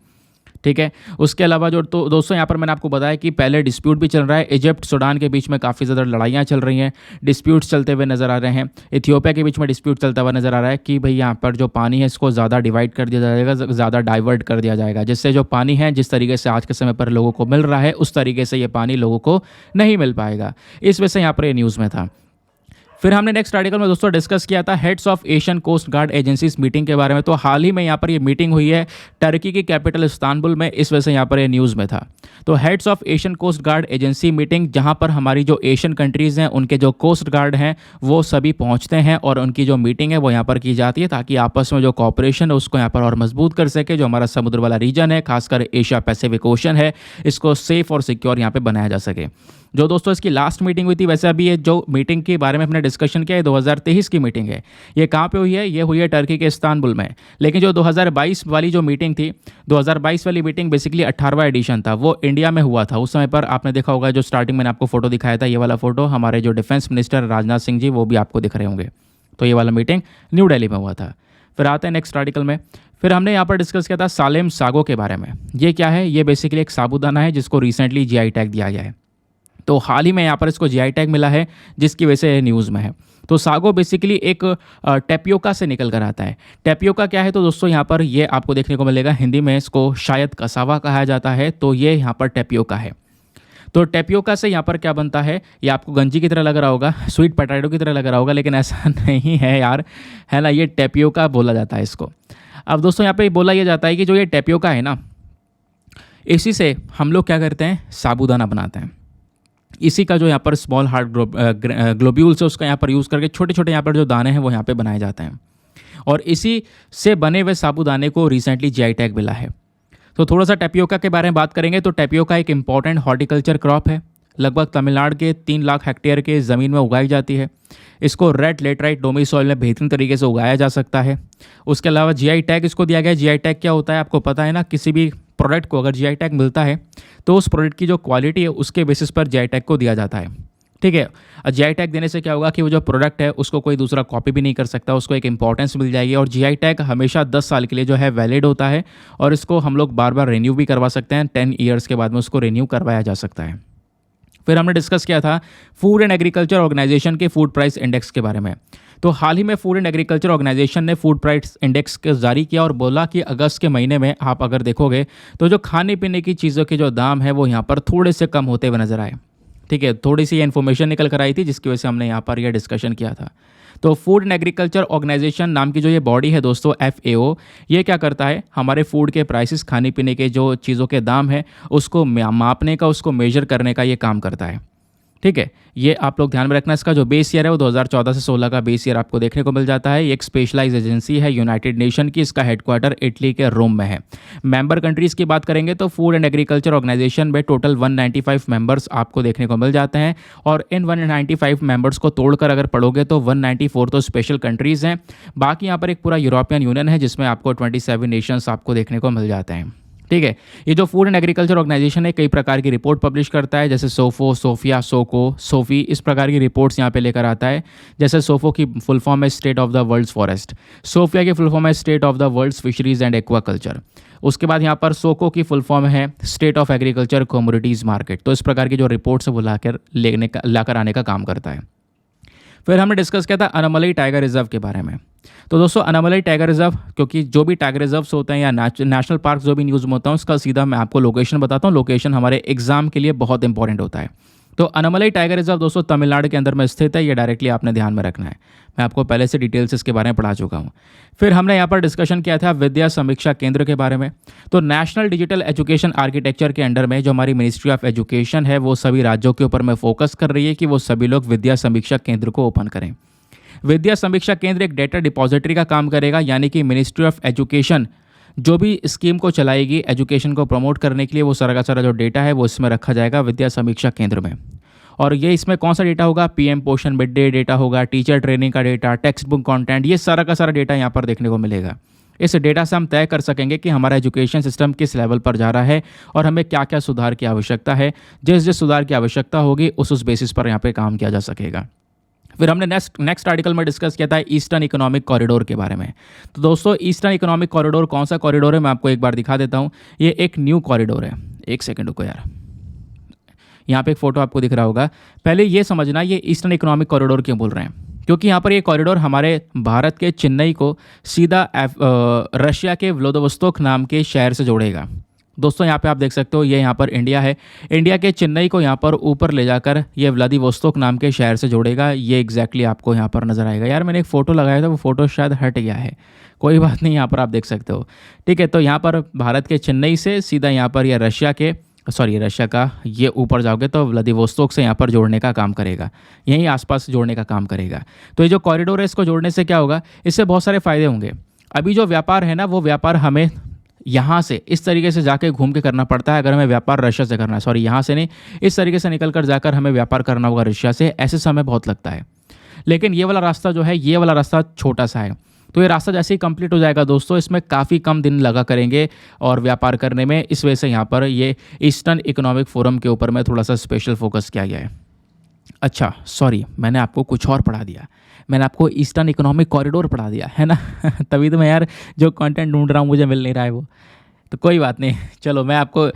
ठीक है, उसके अलावा जो तो दोस्तों यहाँ पर मैंने आपको बताया कि पहले डिस्प्यूट भी चल रहा है। इजिप्ट सूडान के बीच में काफ़ी ज़्यादा लड़ाइयाँ चल रही हैं, डिस्प्यूट्स चलते हुए नज़र आ रहे हैं। इथियोपिया के बीच में डिस्प्यूट चलता हुआ नज़र आ रहा है कि भाई यहाँ पर जो पानी है इसको ज़्यादा डिवाइड कर दिया जाएगा, ज़्यादा डाइवर्ट कर दिया जाएगा, जिससे जो पानी है जिस तरीके से आज के समय पर लोगों को मिल रहा है उस तरीके से ये पानी लोगों को नहीं मिल पाएगा। इस वजह से यहाँ पर ये न्यूज़ में था। फिर हमने नेक्स्ट आर्टिकल में दोस्तों डिस्कस किया था heads of Asian coast guard agencies meeting के बारे में। तो हाल ही में यहाँ पर ये मीटिंग हुई है टर्की की कैपिटल इस्तांबुल में, इस वजह से यहाँ पर ये न्यूज़ में था। तो heads of Asian coast guard agency meeting, जहाँ पर हमारी जो एशियन कंट्रीज़ हैं उनके जो कोस्ट गार्ड हैं वो सभी पहुँचते हैं और उनकी जो मीटिंग है वो यहाँ पर की जाती है, ताकि आपस में जो कॉपरेशन है उसको यहाँ पर और मजबूत कर सके। जो हमारा समुद्र वाला रीजन है, खासकर एशिया पैसिफिक ओशन है, इसको सेफ और सिक्योर यहाँ पर बनाया जा सके। जो दोस्तों इसकी लास्ट मीटिंग हुई थी, वैसे अभी ये जो मीटिंग के बारे में हमने डिस्कशन किया है 2023 की मीटिंग है। ये कहाँ पे हुई है? ये हुई है टर्की के इस्तांबुल में। लेकिन जो 2022 वाली जो मीटिंग थी, 2022 वाली मीटिंग बेसिकली 18वां एडिशन था, वो इंडिया में हुआ था। उस समय पर आपने देखा होगा, जो स्टार्टिंग मैंने आपको फोटो दिखाया था, ये वाला फोटो, हमारे जो डिफेंस मिनिस्टर राजनाथ सिंह जी वो भी आपको दिख रहे होंगे। तो ये वाला मीटिंग न्यू दिल्ली में हुआ था। फिर आते हैं नेक्स्ट आर्टिकल में। फिर हमने यहाँ पर डिस्कस किया था सालेम सागो के बारे में। ये क्या है? ये बेसिकली एक साबूदाना है जिसको रिसेंटली जीआई टैग दिया गया है। तो हाल ही में यहाँ पर इसको जीआई टैग मिला है, जिसकी वजह से न्यूज़ में है। तो सागो बेसिकली एक टेपियोका से निकल कर आता है। टेपियोका क्या है? तो दोस्तों यहाँ पर ये आपको देखने को मिलेगा, हिंदी में इसको शायद कसावा कहा जाता है, तो ये यहाँ पर टेपियोका है। तो टेपियोका से यहाँ पर क्या बनता है? ये आपको गंजी की तरह लग रहा होगा, स्वीट पोटैटो की तरह लग रहा होगा, लेकिन ऐसा नहीं है यार, है ना। ये टेपियोका बोला जाता है इसको। अब दोस्तों यहाँ पे बोला यह जाता है कि जो ये टेपियोका है ना, इसी से हम लोग क्या करते हैं? साबूदाना बनाते हैं। इसी का जो यहाँ पर स्मॉल हार्ट ग्लोब्यूल्स है उसका यहाँ पर यूज़ करके छोटे छोटे यहाँ पर जो दाने हैं वो यहाँ पे बनाए जाते हैं, और इसी से बने हुए साबूदाने को रिसेंटली जीआई टैग मिला है। तो थोड़ा सा टेपियोका के बारे में बात करेंगे। तो टेपियोका एक इंपॉर्टेंट हॉर्टिकल्चर क्रॉप है, लगभग तमिलनाडु के 3 लाख हेक्टेयर के ज़मीन में उगाई जाती है। इसको रेड लेटराइट डोमी सॉइल में बेहतरीन तरीके से उगाया जा सकता है। उसके अलावा जीआई टैग इसको दिया गया है। जीआई टैग क्या होता है आपको पता है ना? किसी भी प्रोडक्ट को अगर जीआई टैग मिलता है तो उस प्रोडक्ट की जो क्वालिटी है उसके बेसिस पर जीआई टैग को दिया जाता है। ठीक है, जीआई टैग देने से क्या होगा कि वो जो प्रोडक्ट है उसको कोई दूसरा कॉपी भी नहीं कर सकता, उसको एक इंपॉर्टेंस मिल जाएगी। और जीआई टैग हमेशा 10 साल के लिए जो है वैलिड होता है और इसको हम लोग बार बार रिन्यू भी करवा सकते हैं, 10 ईयर्स के बाद में उसको रिन्यू करवाया जा सकता है। फिर हमने डिस्कस किया था फूड एंड एग्रीकल्चर ऑर्गेनाइजेशन के फूड प्राइस इंडेक्स के बारे में। तो हाल ही में फूड एंड एग्रीकल्चर ऑर्गेनाइजेशन ने फूड प्राइस इंडेक्स के जारी किया और बोला कि अगस्त के महीने में आप अगर देखोगे तो जो खाने पीने की चीज़ों के जो दाम है वो यहाँ पर थोड़े से कम होते हुए नजर आए। ठीक है, थोड़ी सी ये इन्फॉर्मेशन निकल कर आई थी जिसकी वजह से हमने यहाँ पर यह डिस्कशन किया था। तो फूड एंड एग्रीकल्चर ऑर्गेनाइजेशन नाम की जो ये बॉडी है दोस्तों, FAO, ये क्या करता है, हमारे फूड के प्राइसेस, खाने पीने के जो चीज़ों के दाम है उसको मापने का, उसको मेजर करने का ये काम करता है। ठीक है, ये आप लोग ध्यान में रखना। इसका जो बेस ईयर है वो 2014 से 16 का बेस ईयर आपको देखने को मिल जाता है। ये एक स्पेशलाइज एजेंसी है यूनाइटेड नेशन की, इसका हेडक्वार्टर इटली के रोम में है। मेंबर कंट्रीज़ की बात करेंगे तो फूड एंड एग्रीकल्चर ऑर्गेनाइजेशन में टोटल 195 मेंबर्स आपको देखने को मिल जाते हैं और इन 195 मेंबर्स को तोड़कर अगर पढ़ोगे तो 194 तो स्पेशल कंट्रीज़ हैं। बाकी यहाँ पर एक पूरा यूरोपियन यूनियन है जिसमें आपको 27 नेशंस आपको देखने को मिल जाते हैं। ठीक है, ये जो फूड एंड एग्रीकल्चर ऑर्गेनाइजेशन है कई प्रकार की रिपोर्ट पब्लिश करता है, जैसे सोफो, सोफिया, सोको, सोफी, इस प्रकार की रिपोर्ट्स यहाँ पे लेकर आता है। जैसे सोफो की फुल फॉर्म है state of the world's forest, SOFIA की फुल फॉर्म है state of the world's fisheries and aquaculture. उसके बाद यहाँ पर सोको की फुल फॉर्म है state of agriculture commodities market. तो इस प्रकार की जो रिपोर्ट्स है वो लाकर आने का काम करता है। फिर हमने डिस्कस किया था अनामलई टाइगर रिजर्व के बारे में। तो दोस्तों अनामलई टाइगर रिजर्व, क्योंकि जो भी टाइगर रिजर्व्स होते हैं या नेशनल पार्क जो भी न्यूज़ में होता है उसका सीधा मैं आपको लोकेशन बताता हूँ। लोकेशन हमारे एग्जाम के लिए बहुत इंपॉर्टेंट होता है। तो अनामलई टाइगर रिजर्व दोस्तों तमिलनाडु के अंदर में स्थित है। ये डायरेक्टली आपने ध्यान में रखना है, मैं आपको पहले से डिटेल्स इसके बारे में पढ़ा चुका हूँ। फिर हमने यहाँ पर डिस्कशन किया था विद्या समीक्षा केंद्र के बारे में। तो नेशनल डिजिटल एजुकेशन आर्किटेक्चर के अंडर में जो हमारी मिनिस्ट्री ऑफ एजुकेशन है वो सभी राज्यों के ऊपर में फोकस कर रही है कि वो सभी लोग विद्या समीक्षा केंद्र को ओपन करें। विद्या समीक्षा केंद्र एक डेटा डिपॉजिटरी का काम करेगा, यानी कि मिनिस्ट्री ऑफ एजुकेशन जो भी स्कीम को चलाएगी एजुकेशन को प्रमोट करने के लिए वो सारा का सारा जो डेटा है वो इसमें रखा जाएगा विद्या समीक्षा केंद्र में। और ये इसमें कौन सा डेटा होगा, PM पोषण मिड डे डेटा होगा, टीचर ट्रेनिंग का डेटा, टेक्स्ट बुक कंटेंट, ये सारा का सारा डेटा यहाँ पर देखने को मिलेगा। इस डेटा से हम तय कर सकेंगे कि हमारा एजुकेशन सिस्टम किस लेवल पर जा रहा है और हमें क्या क्या सुधार की आवश्यकता है। जिस जिस सुधार की आवश्यकता होगी उस बेसिस पर यहाँ पे काम किया जा सकेगा। फिर हमने नेक्स्ट आर्टिकल में डिस्कस किया था ईस्टर्न इकोनॉमिक कॉरिडोर के बारे में। तो दोस्तों ईस्टर्न इकोनॉमिक कॉरिडोर कौन सा कॉरिडोर है मैं आपको एक बार दिखा देता हूँ। ये एक न्यू कॉरिडोर है। एक सेकंड रुको यार, यहाँ पे एक फोटो आपको दिख रहा होगा। पहले ये समझना ये ईस्टर्न इकोनॉमिक कॉरिडोर क्यों बोल रहे हैं, क्योंकि यहाँ पर ये कॉरिडोर हमारे भारत के चेन्नई को सीधा रशिया के व्लादिवोस्तोक नाम के शहर से जोड़ेगा। दोस्तों यहाँ पे आप देख सकते हो ये यहाँ पर इंडिया है, इंडिया के चेन्नई को यहाँ पर ऊपर ले जाकर ये व्लादिवोस्तोक नाम के शहर से जोड़ेगा। ये एग्जैक्टली आपको यहाँ पर नज़र आएगा। यार मैंने एक फ़ोटो लगाया था वो फ़ोटो शायद हट गया है, कोई बात नहीं, यहाँ पर आप देख सकते हो। ठीक है, तो यहाँ पर भारत के चेन्नई से सीधा यहाँ पर यह रशिया का ये ऊपर जाओगे तो व्लादिवोस्तोक से यहाँ पर जोड़ने का काम करेगा, यहीं आसपास जोड़ने का काम करेगा। तो ये जो कॉरिडोर है इसको जोड़ने से क्या होगा, इससे बहुत सारे फ़ायदे होंगे। अभी जो व्यापार है ना वो व्यापार हमें यहाँ से इस तरीके से जाके घूम के करना पड़ता है। अगर हमें व्यापार रशिया से करना है, सॉरी यहाँ से नहीं, इस तरीके से निकल कर जाकर हमें व्यापार करना होगा रशिया से, ऐसे समय बहुत लगता है। लेकिन ये वाला रास्ता जो है, ये वाला रास्ता छोटा सा है, तो ये रास्ता जैसे ही कंप्लीट हो जाएगा दोस्तों इसमें काफ़ी कम दिन लगा करेंगे और व्यापार करने में। इस वजह से यहाँ पर ये ईस्टर्न इकोनॉमिक फोरम के ऊपर में थोड़ा सा स्पेशल फोकस किया गया है। अच्छा सॉरी, मैंने आपको कुछ और पढ़ा दिया, मैंने आपको ईस्टर्न इकोनॉमिक कॉरिडोर पढ़ा दिया है ना तभी तो मैं यार जो कंटेंट ढूंढ रहा हूँ मुझे मिल नहीं रहा है वो, तो कोई बात नहीं। चलो मैं आपको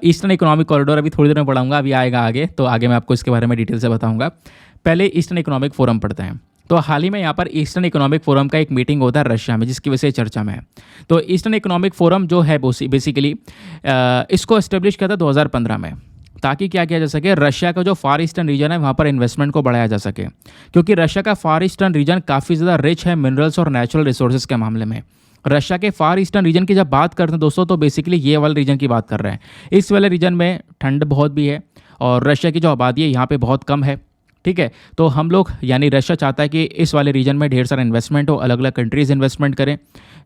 ईस्टर्न इकोनॉमिक कॉरिडोर अभी थोड़ी देर में पढ़ाऊंगा, अभी आएगा आगे, तो आगे मैं आपको इसके बारे में डिटेल से बताऊंगा। पहले ईस्टर्न इकोनॉमिक फोरम पढ़ते हैं। तो हाल ही में यहाँ पर ईस्टर्न इकोनॉमिक फोरम का एक मीटिंग होता है रशिया में, जिसकी वजह से चर्चा में है। तो ईस्टर्न इकोनॉमिक फोरम जो है बेसिकली इसको एस्टेब्लिश किया था 2015 में, ताकि क्या किया जा सके, रशिया का जो फार ईस्टर्न रीजन है वहाँ पर इन्वेस्टमेंट को बढ़ाया जा सके, क्योंकि रशिया का फार ईस्टर्न रीजन काफ़ी ज़्यादा रिच है मिनरल्स और नेचुरल रिसोर्सेज के मामले में। रशिया के फार ईस्टर्न रीजन की जब बात करते हैं दोस्तों तो बेसिकली ये वाले रीजन की बात कर रहे हैं। इस वाले रीजन में ठंड बहुत भी है और रशिया की जो आबादी है यहाँ पे बहुत कम है। ठीक है, तो हम लोग यानी रशिया चाहता है कि इस वाले रीजन में ढेर सारा इन्वेस्टमेंट हो, अलग अलग कंट्रीज़ इन्वेस्टमेंट करें,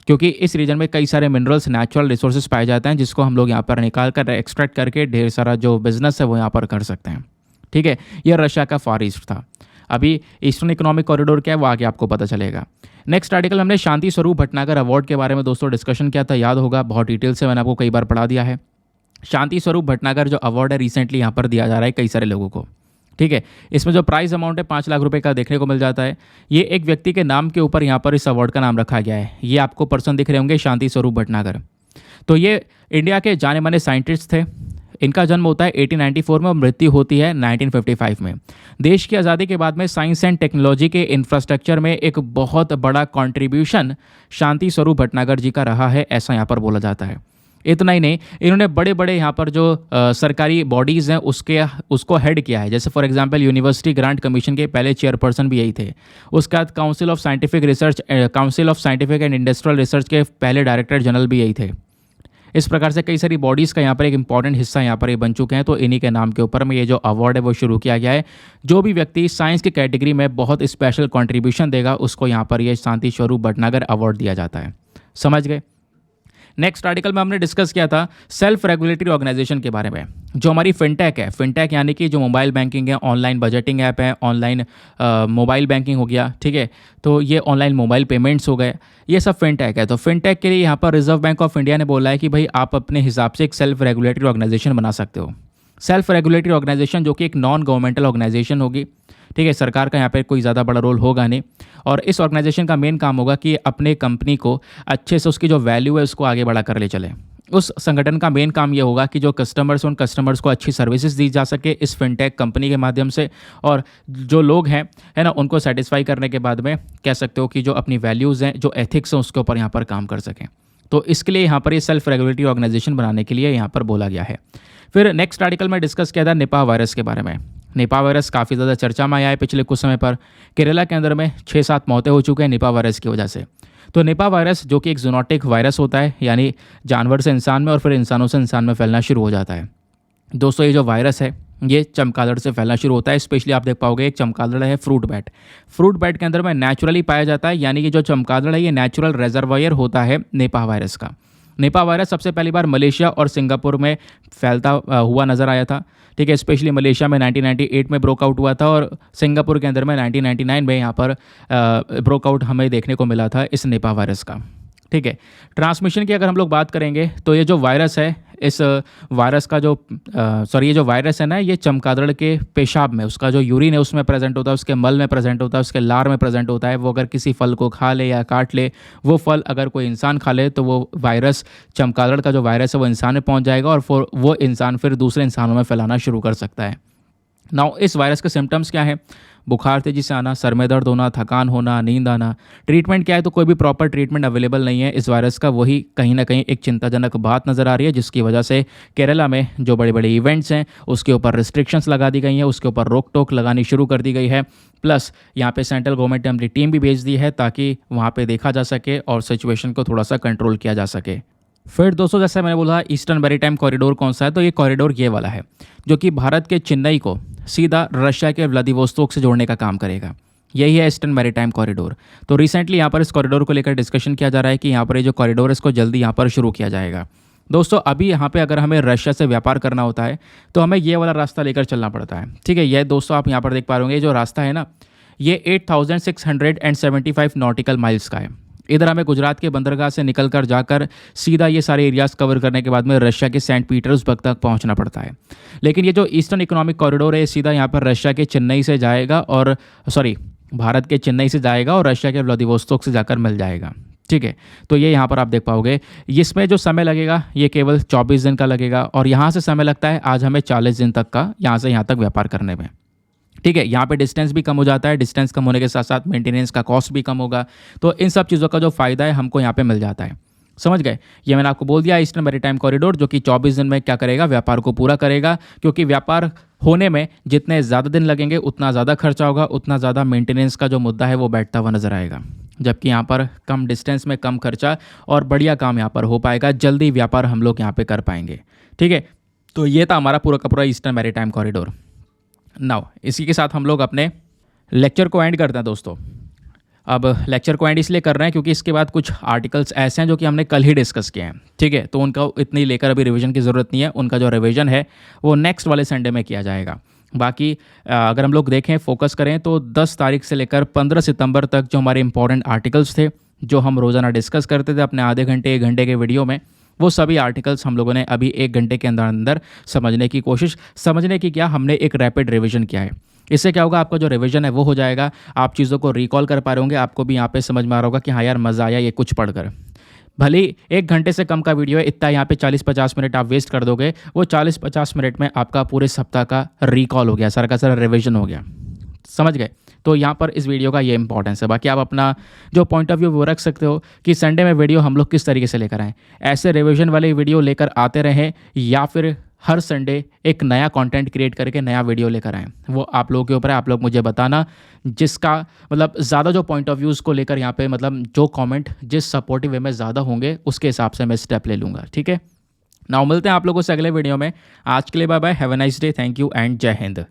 क्योंकि इस रीजन में कई सारे मिनरल्स नेचुरल रिसोर्सेज पाए जाते हैं जिसको हम लोग यहाँ पर निकाल कर एक्सट्रैक्ट करके ढेर सारा जो बिजनेस है वो यहाँ पर कर सकते हैं। ठीक है, यह रशिया का फार ईस्ट था। अभी ईस्टर्न इकोनॉमिक कॉरिडोर क्या है वो आगे आपको पता चलेगा। नेक्स्ट आर्टिकल हमने शांति स्वरूप भटनागर अवार्ड के बारे में दोस्तों डिस्कशन किया था, याद होगा, बहुत डिटेल से मैंने आपको कई बार पढ़ा दिया है। शांति स्वरूप भटनागर जो अवार्ड है रिसेंटली यहाँ पर दिया जा रहा है कई सारे लोगों को, ठीक है। इसमें जो प्राइस अमाउंट है 5 लाख रुपए का देखने को मिल जाता है। ये एक व्यक्ति के नाम के ऊपर यहाँ पर इस अवार्ड का नाम रखा गया है। ये आपको पर्सन दिख रहे होंगे, शांति स्वरूप भटनागर। तो ये इंडिया के जाने माने साइंटिस्ट थे। इनका जन्म होता है 1894 में और मृत्यु होती है 1955 में। देश की आज़ादी के बाद में साइंस एंड टेक्नोलॉजी के इंफ्रास्ट्रक्चर में एक बहुत बड़ा कंट्रीब्यूशन शांति स्वरूप भटनागर जी का रहा है, ऐसा यहाँ पर बोला जाता है। इतना ही नहीं, इन्होंने बड़े बड़े यहाँ पर जो सरकारी बॉडीज़ हैं उसको हेड किया है। जैसे for example university grant commission के पहले चेयरपर्सन भी यही थे। उसके बाद council of scientific and industrial research के पहले डायरेक्टर जनरल भी यही थे। इस प्रकार से कई सारी बॉडीज़ का यहाँ पर एक इंपॉर्टेंट हिस्सा यहाँ पर ये बन चुके हैं। तो इन्हीं के नाम के ऊपर में ये जो अवार्ड है वो शुरू किया गया है। जो भी व्यक्ति साइंस की कैटेगरी में बहुत स्पेशल कॉन्ट्रीब्यूशन देगा उसको यहाँ पर ये शांति स्वरूप भटनागर अवार्ड दिया जाता है। समझ गए। नेक्स्ट आर्टिकल में हमने डिस्कस किया था सेल्फ रेगुलेटरी ऑर्गेनाइजेशन के बारे में। जो हमारी फिनटेक है, फिनटेक यानी कि जो मोबाइल बैंकिंग है, ऑनलाइन बजटिंग ऐप है, ऑनलाइन मोबाइल बैंकिंग हो गया, ठीक है। तो ये ऑनलाइन मोबाइल पेमेंट्स हो गए, ये सब फिनटेक है। तो फिनटेक के लिए यहाँ पर रिजर्व बैंक ऑफ इंडिया ने बोला है कि भाई आप अपने हिसाब से एक सेल्फ रेगुलेटरी ऑर्गेनाइजेशन बना सकते हो। सेल्फ रेगुलेटरी ऑर्गेनाइजेशन जो कि एक नॉन गवर्नमेंटल ऑर्गेनाइजेशन होगी, ठीक है। सरकार का यहाँ पे कोई ज़्यादा बड़ा रोल होगा नहीं। और इस ऑर्गेनाइजेशन का मेन काम होगा कि अपने कंपनी को अच्छे से उसकी जो वैल्यू है उसको आगे बढ़ा कर ले चले। उस संगठन का मेन काम ये होगा कि जो कस्टमर्स, उन कस्टमर्स को अच्छी सर्विसेज दी जा सके इस फिनटेक कंपनी के माध्यम से, और जो लोग हैं है ना उनको सेटिस्फाई करने के बाद में कह सकते हो कि जो अपनी वैल्यूज़ हैं, जो एथिक्स हैं, उसके ऊपर यहाँ पर काम कर सकें। तो इसके लिए यहाँ पर ये सेल्फ रेगुलेटरी ऑर्गेनाइजेशन बनाने के लिए यहाँ पर बोला गया है। फिर नेक्स्ट आर्टिकल में डिस्कस किया था निपाह वायरस के बारे में। निपाह वायरस काफ़ी ज़्यादा चर्चा में आया है पिछले कुछ समय पर। केरला के अंदर में 6-7 मौतें हो चुके हैं निपाह वायरस की वजह से। तो निपाह वायरस जो कि एक जूनोटिक वायरस होता है, यानी जानवर से इंसान में और फिर इंसानों से इंसान में फैलना शुरू हो जाता है। दोस्तों ये जो वायरस है ये चमगादड़ से फैलना शुरू होता है। स्पेशली आप देख पाओगे एक चमगादड़ है फ्रूट बैट। फ्रूट बैट के अंदर में नेचुरली पाया जाता है, यानी कि जो चमगादड़ है ये नेचुरल रेजर्वायर होता है निपाह वायरस का। निपाह वायरस सबसे पहली बार मलेशिया और सिंगापुर में फैलता हुआ नज़र आया था, ठीक है। स्पेशली मलेशिया में 1998 में ब्रोकआउट हुआ था और सिंगापुर के अंदर में 1999 में यहाँ पर ब्रोकआउट हमें देखने को मिला था इस निपाह वायरस का, ठीक है। ट्रांसमिशन की अगर हम लोग बात करेंगे तो ये जो वायरस है, इस वायरस का जो ये जो वायरस है ना, ये चमगादड़ के पेशाब में, उसका जो यूरिन है उसमें प्रेजेंट होता है, उसके मल में प्रेजेंट होता है, उसके लार में प्रेजेंट होता है। वो अगर किसी फल को खा ले या काट ले, वो फल अगर कोई इंसान खा ले तो वो वायरस, चमगादड़ का जो वायरस है वो इंसान में पहुंच जाएगा और फिर वो इंसान फिर दूसरे इंसानों में फैलाना शुरू कर सकता है। नाउ इस वायरस के सिम्टम्स क्या हैं? बुखार तेजी से आना, सर में दर्द होना, थकान होना, नींद आना। ट्रीटमेंट क्या है? तो कोई भी प्रॉपर ट्रीटमेंट अवेलेबल नहीं है इस वायरस का। वही कहीं ना कहीं एक चिंताजनक बात नज़र आ रही है, जिसकी वजह से केरला में जो बड़े बड़े इवेंट्स हैं उसके ऊपर रिस्ट्रिक्शंस लगा दी गई हैं, उसके ऊपर रोक टोक लगानी शुरू कर दी गई है। प्लस यहाँ पे सेंट्रल गवर्नमेंट ने अपनी टीम भी भेज दी है ताकि वहाँ पे देखा जा सके और सिचुएशन को थोड़ा सा कंट्रोल किया जा सके। फिर दोस्तों जैसे मैंने बोला ईस्टर्न मैरीटाइम कॉरिडोर कौन सा है, तो ये कॉरिडोर ये वाला है जो कि भारत के चेन्नई को सीधा रशिया के व्लादिवोस्तोक से जोड़ने का काम करेगा। यही है ईस्टर्न मैरीटाइम कॉरिडोर। तो रिसेंटली यहाँ पर इस कॉरिडोर को लेकर डिस्कशन किया जा रहा है कि यहाँ पर ये जो कॉरिडोर है इसको जल्दी यहाँ पर शुरू किया जाएगा। दोस्तों अभी यहाँ पे अगर हमें रशिया से व्यापार करना होता है तो हमें ये वाला रास्ता लेकर चलना पड़ता है, ठीक है। यह दोस्तों आप यहाँ पर देख पा रहे होंगे, जो रास्ता है ना ये 8675 नॉटिकल माइल्स का है। इधर हमें गुजरात के बंदरगाह से निकलकर जाकर सीधा ये सारे एरियाज़ कवर करने के बाद में रशिया के सेंट पीटर्सबर्ग तक पहुंचना पड़ता है। लेकिन ये जो ईस्टर्न इकोनॉमिक कॉरिडोर है ये सीधा यहाँ पर रशिया के चेन्नई से जाएगा और भारत के चेन्नई से जाएगा और रशिया के व्लादिवोस्तोक से जाकर मिल जाएगा, ठीक है। तो ये यहाँ पर आप देख पाओगे, इसमें जो समय लगेगा ये केवल 24 दिन का लगेगा और यहाँ से समय लगता है आज हमें 40 दिन तक का यहाँ से यहाँ तक व्यापार करने में, ठीक है। यहाँ पे डिस्टेंस भी कम हो जाता है, डिस्टेंस कम होने के साथ साथ मेंटेनेंस का कॉस्ट भी कम होगा। तो इन सब चीज़ों का जो फ़ायदा है हमको यहाँ पे मिल जाता है, समझ गए। ये मैंने आपको बोल दिया ईस्टर्न मैरीटाइम कॉरिडोर जो कि 24 दिन में क्या करेगा, व्यापार को पूरा करेगा। क्योंकि व्यापार होने में जितने ज़्यादा दिन लगेंगे उतना ज़्यादा खर्चा होगा, उतना ज़्यादा मेंटेनेंस का जो मुद्दा है वो बैठता हुआ नज़र आएगा। जबकि यहाँ पर कम डिस्टेंस में कम खर्चा और बढ़िया काम यहाँ पर हो पाएगा, जल्दी व्यापार हम लोग यहाँ पर कर पाएंगे, ठीक है। तो ये था हमारा पूरा का पूरा ईस्टर्न मैरीटाइम कॉरिडोर। नाउ इसी के साथ हम लोग अपने लेक्चर को एंड करते हैं दोस्तों। अब लेक्चर को एंड इसलिए कर रहे हैं क्योंकि इसके बाद कुछ आर्टिकल्स ऐसे हैं जो कि हमने कल ही डिस्कस किए हैं, ठीक है। तो उनका इतनी लेकर अभी रिवीजन की ज़रूरत नहीं है, उनका जो रिवीजन है वो नेक्स्ट वाले संडे में किया जाएगा। बाकी अगर हम लोग देखें, फोकस करें तो 10 तारीख से लेकर 15 सितंबर तक जो हमारे इंपॉर्टेंट आर्टिकल्स थे, जो हम रोज़ाना डिस्कस करते थे अपने आधे घंटे 1 घंटे के वीडियो में, वो सभी आर्टिकल्स हम लोगों ने अभी 1 घंटे के अंदर अंदर समझने की कोशिश, समझने की क्या, हमने एक रैपिड रिवीजन किया है। इससे क्या होगा, आपका जो रिवीजन है वो हो जाएगा, आप चीज़ों को रिकॉल कर पा रहे होंगे, आपको भी यहाँ पे समझ में आ रहा होगा कि हाँ यार मज़ा आया ये कुछ पढ़कर। भले ही 1 घंटे से कम का वीडियो है, इतना यहाँ पे 40-50 मिनट आप वेस्ट कर दोगे, वो 40-50 मिनट में आपका पूरे सप्ताह का रिकॉल हो गया, सारा का सारा रिवीजन हो गया। समझ गए? तो यहाँ पर इस वीडियो का ये इंपॉर्टेंस है। बाकी आप अपना जो पॉइंट ऑफ व्यू वो रख सकते हो कि संडे में वीडियो हम लोग किस तरीके से लेकर आएँ, ऐसे रिवीजन वाले वीडियो लेकर आते रहें या फिर हर संडे एक नया कंटेंट क्रिएट करके नया वीडियो लेकर आएँ, वो आप लोगों के ऊपर है। आप लोग मुझे बताना, जिसका मतलब ज़्यादा जो पॉइंट ऑफ व्यूज़ को लेकर यहाँ पे मतलब जो कमेंट जिस सपोर्टिव वे में ज़्यादा होंगे उसके हिसाब से मैं स्टेप ले लूँगा। ठीक है, नाउ मिलते हैं आप लोगों से अगले वीडियो में। आज के लिए bye bye, have a nice day, thank you and जय हिंद।